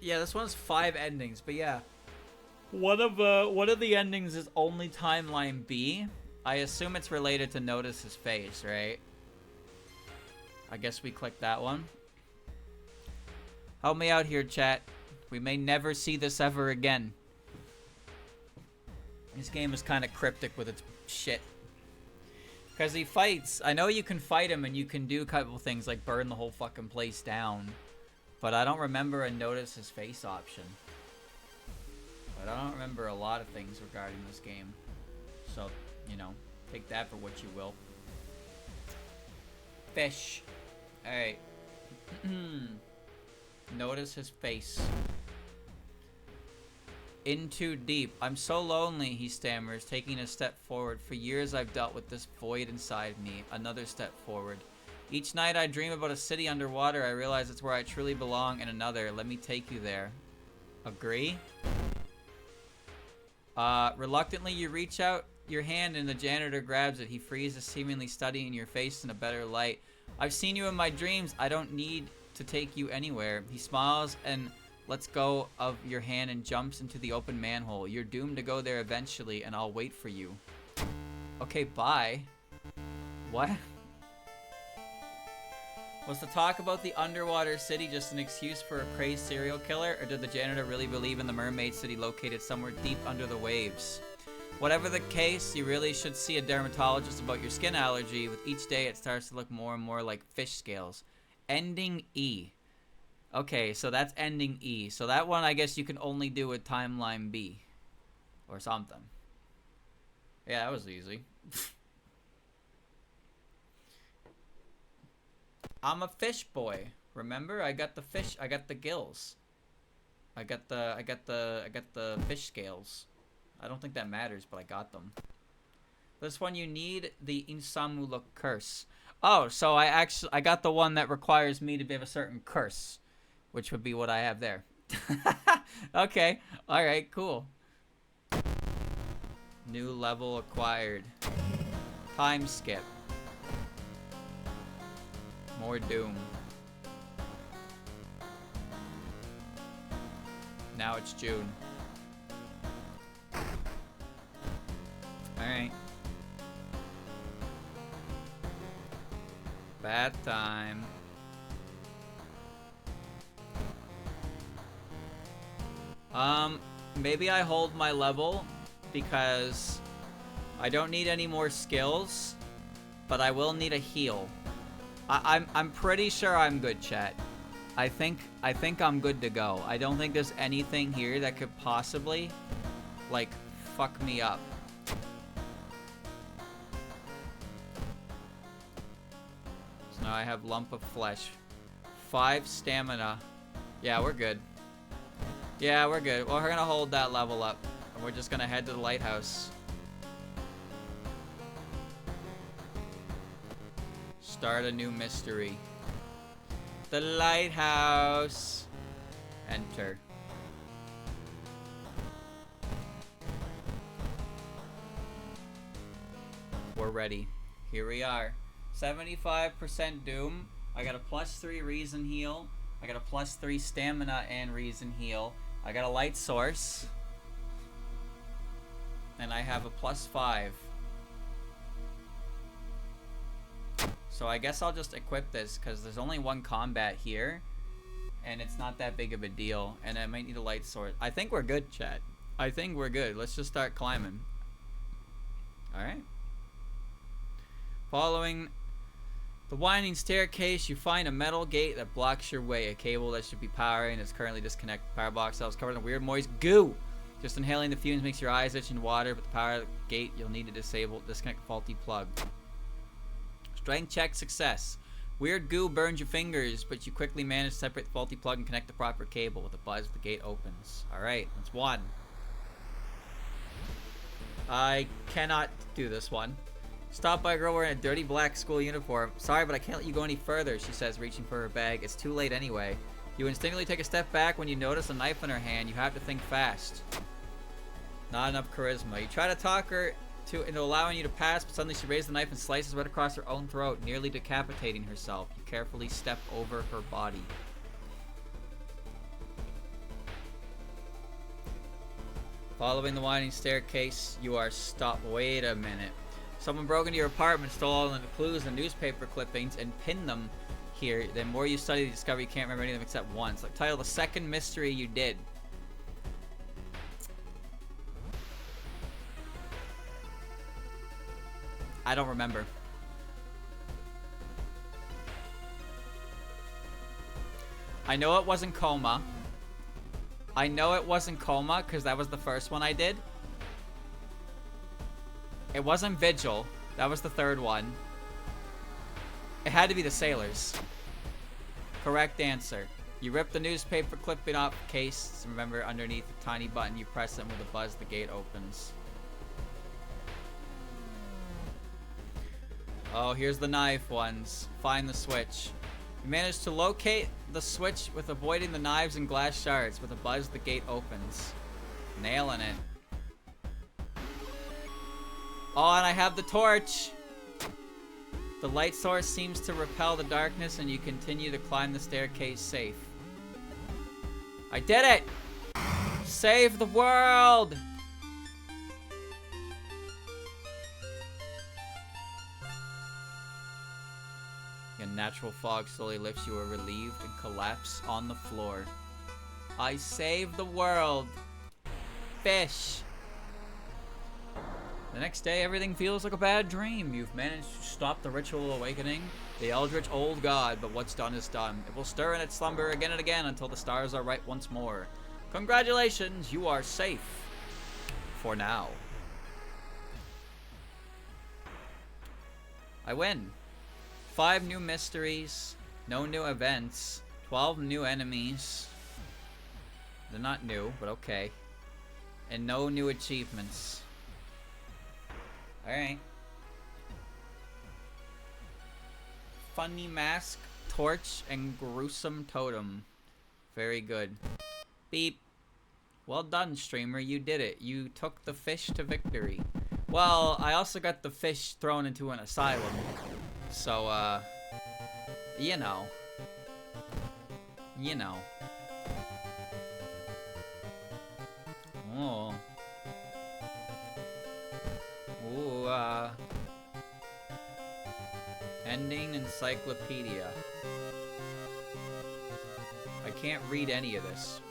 this one's 5 endings, but yeah. One of the endings is only timeline B. I assume it's related to notice his face, right? I guess we click that one. Help me out here, chat. We may never see this ever again. This game is kind of cryptic with its shit. Because he fights. I know you can fight him and you can do a couple things like burn the whole fucking place down. But I don't remember a notice his face option. But I don't remember a lot of things regarding this game. So, you know, take that for what you will. Fish. Alright. Notice his face. In too deep. I'm so lonely, he stammers, taking a step forward. For years I've dealt with this void inside me. Another step forward. Each night I dream about a city underwater. I realize it's where I truly belong, and another. Let me take you there. Agree? Reluctantly you reach out your hand and the janitor grabs it. He freezes, seemingly studying your face in a better light. I've seen you in my dreams. I don't need to take you anywhere. He smiles and lets go of your hand and jumps into the open manhole. You're doomed to go there eventually, and I'll wait for you. Okay, bye. What? Was the talk about the underwater city just an excuse for a crazed serial killer, or did the janitor really believe in the mermaid city located somewhere deep under the waves? Whatever the case, you really should see a dermatologist about your skin allergy. With each day, it starts to look more and more like fish scales. Ending E. Okay, so that's ending E. So that one, I guess you can only do with timeline B. Or something. Yeah, that was easy. I'm a fish boy. Remember? I got the fish. I got the gills. I got the fish scales. I don't think that matters, but I got them. This one you need the Insamuluk curse. Oh, so I got the one that requires me to have a certain curse, which would be what I have there. Okay. All right, cool. New level acquired. Time skip. More doom. Now it's June. Alright. Bad time. Maybe I hold my level because I don't need any more skills, but I will need a heal. I'm pretty sure I'm good, chat. I think I'm good to go. I don't think there's anything here that could possibly, like, fuck me up. So now I have lump of flesh. 5 stamina. Yeah, we're good. Yeah, we're good. Well, we're gonna hold that level up. And we're just gonna head to the lighthouse. Start a new mystery. The lighthouse. Enter. We're ready. Here we are. 75% doom. I got a +3 reason heal. I got a +3 stamina and reason heal. I got a light source. And I have a +5. So I guess I'll just equip this because there's only one combat here. And it's not that big of a deal. And I might need a light source. I think we're good, chat. I think we're good. Let's just start climbing. Alright. Following The winding staircase, you find a metal gate that blocks your way. A cable that should be powering is currently disconnected. Power box cells covered in weird moist goo. Just inhaling the fumes makes your eyes itch and water, but the power gate you'll need to disconnect faulty plug. Strength check success. Weird goo burns your fingers, but you quickly manage to separate the faulty plug and connect the proper cable. With a buzz, the gate opens. Alright, that's one. I cannot do this one. Stopped by a girl wearing a dirty black school uniform. Sorry, but I can't let you go any further, she says, reaching for her bag. It's too late anyway. You instinctively take a step back when you notice a knife in her hand. You have to think fast. Not enough charisma. You try to talk her into allowing you to pass, but suddenly she raises the knife and slices right across her own throat, nearly decapitating herself. You carefully step over her body. Following the winding staircase, you are stopped. Wait a minute. Someone broke into your apartment, stole all of the clues and newspaper clippings, and pinned them here. The more you study, you discover you can't remember any of them except once. Like, title the second mystery you did. I don't remember. I know it wasn't Coma. I know it wasn't Coma because that was the first one I did. It wasn't Vigil. That was the third one. It had to be the Sailors. Correct answer. You rip the newspaper clipping off the case. Remember, underneath the tiny button, you press it, and with a buzz, the gate opens. Oh, here's the knife ones. Find the switch. You manage to locate the switch with avoiding the knives and glass shards. With a buzz, the gate opens. Nailing it. Oh, and I have the torch. The light source seems to repel the darkness, and you continue to climb the staircase safe. I did it! Save the world! A natural fog slowly lifts. You are relieved and collapse on the floor. I saved the world. Fish. The next day, everything feels like a bad dream. You've managed to stop the ritual awakening, the eldritch old god, but what's done is done. It will stir in its slumber again and again until the stars are right once more. Congratulations, you are safe. For now. I win. 5 new mysteries, no new events, 12 new enemies. They're not new, but okay. And no new achievements. Alright. Funny mask, torch, and gruesome totem. Very good. Beep. Well done, streamer. You did it. You took the fish to victory. Well, I also got the fish thrown into an asylum. So, you know. You know. Oh. Ooh, ending encyclopedia. I can't read any of this.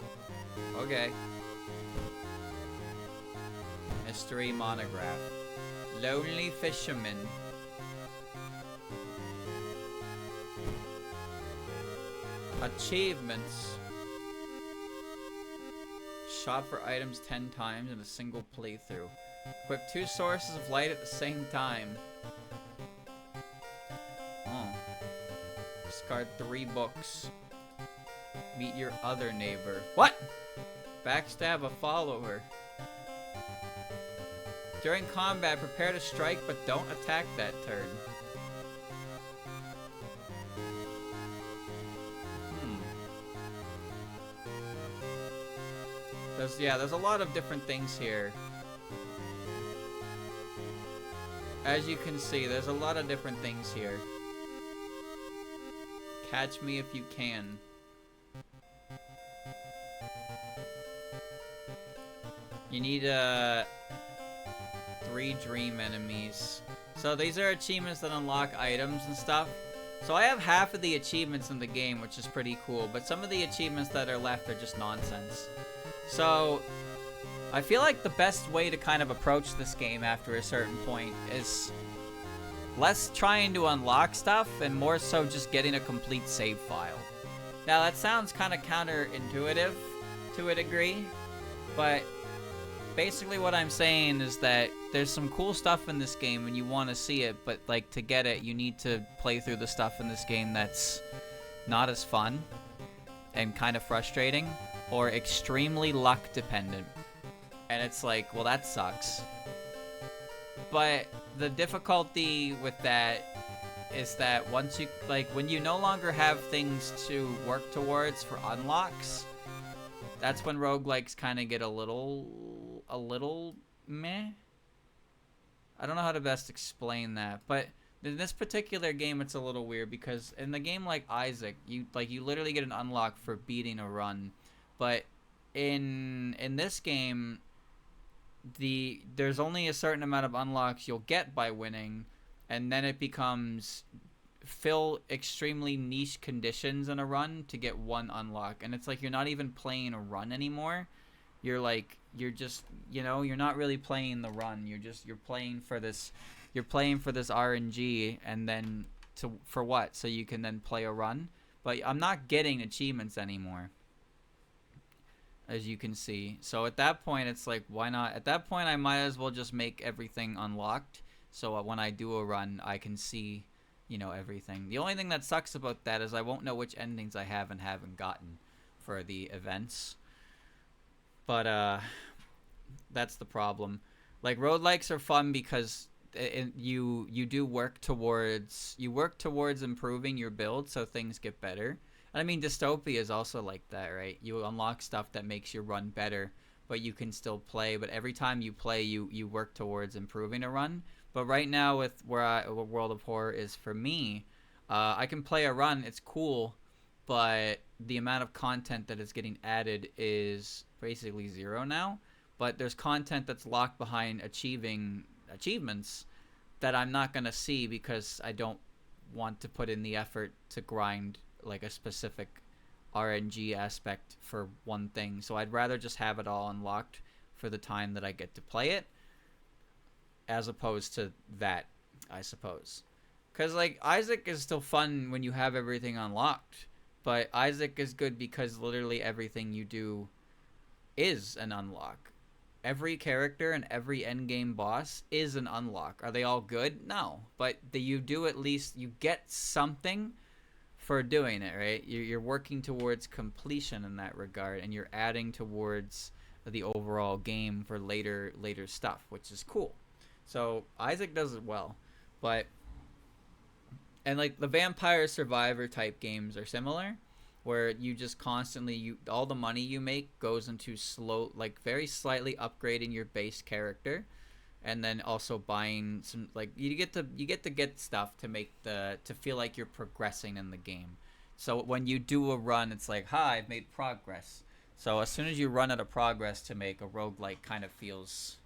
Okay. Mystery monograph. Lonely fisherman. Achievements. Shop for items 10 times in a single playthrough. Equip 2 sources of light at the same time. Oh. Discard 3 books. Meet your other neighbor. What? Backstab a follower. During combat, prepare to strike, but don't attack that turn. There's a lot of different things here. As you can see, there's a lot of different things here. Catch me if you can. You need 3 dream enemies. So these are achievements that unlock items and stuff. So I have half of the achievements in the game, which is pretty cool, but some of the achievements that are left are just nonsense. So I feel like the best way to kind of approach this game after a certain point is Less trying to unlock stuff and more so just getting a complete save file. Now that sounds kind of counterintuitive to a degree, but basically what I'm saying is that there's some cool stuff in this game and you want to see it, but like to get it, you need to play through the stuff in this game that's not as fun and kind of frustrating or extremely luck dependent. And it's like, well, that sucks. But the difficulty with that is that once you, like, when you no longer have things to work towards for unlocks, that's when roguelikes kind of get a little meh. I don't know how to best explain that, but in this particular game, it's a little weird because in the game like Isaac, you literally get an unlock for beating a run, but in this game, there's only a certain amount of unlocks you'll get by winning, and then it becomes fill extremely niche conditions in a run to get one unlock, and it's like you're not even playing a run anymore. You're just you're not really playing the run. You're playing for this RNG, and then for what? So you can then play a run. But I'm not getting achievements anymore, as you can see. So at that point, it's like, why not? At that point, I might as well just make everything unlocked, so when I do a run, I can see, everything. The only thing that sucks about that is I won't know which endings I have and haven't gotten for the events. But that's the problem. Like, roguelikes are fun because you do work towards improving your build so things get better. I mean, Dystopia is also like that, right? You unlock stuff that makes your run better, but you can still play. But every time you play, you work towards improving a run. But right now, with where World of Horror is for me, I can play a run. It's cool, but the amount of content that is getting added is basically zero now. But there's content that's locked behind achievements that I'm not going to see because I don't want to put in the effort to grind like a specific RNG aspect for one thing. So I'd rather just have it all unlocked for the time that I get to play it, as opposed to that, I suppose. Because like Isaac is still fun when you have everything unlocked, but Isaac is good because literally everything you do is an unlock. Every character and every endgame boss is an unlock. Are they all good? No, but you do, at least you get something for doing it, right? You're working towards completion in that regard, and you're adding towards the overall game for later stuff, which is cool. So Isaac does it well, and like the Vampire Survivor type games are similar, where you just constantly all the money you make goes into very slightly upgrading your base character, and then also buying some, like, you get to get stuff to feel like you're progressing in the game. So when you do a run, it's like, I've made progress. So as soon as you run out of progress to make, a roguelike kind of feels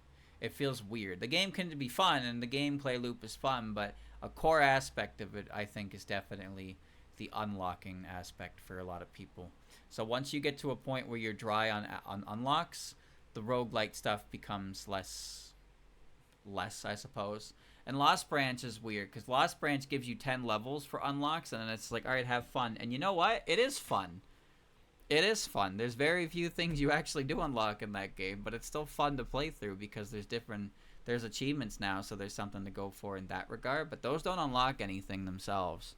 weird. The game can be fun and the gameplay loop is fun, but a core aspect of it, I think, is definitely the unlocking aspect for a lot of people. So once you get to a point where you're dry on unlocks, the roguelike stuff becomes less, I suppose. And Lost Branch is weird because Lost Branch gives you 10 levels for unlocks, and then it's like, all right, have fun. And you know what? It is fun. It is fun. There's very few things you actually do unlock in that game, but it's still fun to play through because there's achievements now, so there's something to go for in that regard. But those don't unlock anything themselves.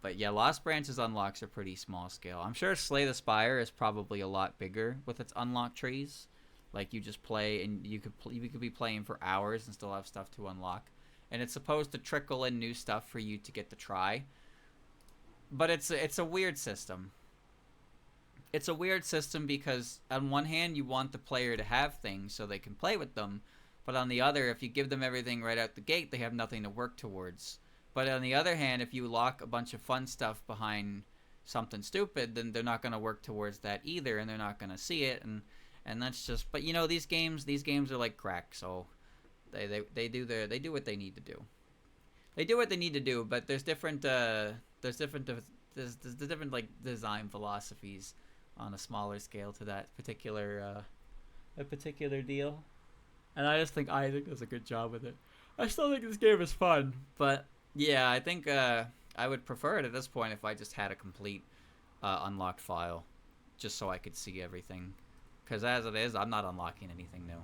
But yeah, Lost Branch's unlocks are pretty small scale. I'm sure Slay the Spire is probably a lot bigger with its unlock trees. Like, you just play, and you could be playing for hours and still have stuff to unlock. And it's supposed to trickle in new stuff for you to get to try. But it's a weird system. It's a weird system because on one hand you want the player to have things so they can play with them, but on the other, if you give them everything right out the gate, they have nothing to work towards. But on the other hand, if you lock a bunch of fun stuff behind something stupid, then they're not going to work towards that either, and they're not going to see it, and that's just. But these games are like crack, so they do what they need to do. They do what they need to do, but there's different like design philosophies on a smaller scale to that particular deal. And I just think Isaac does a good job with it. I still think this game is fun, but yeah, I think I would prefer it at this point if I just had a complete unlocked file, just so I could see everything. Because as it is, I'm not unlocking anything new,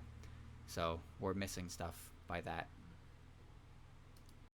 so we're missing stuff by that.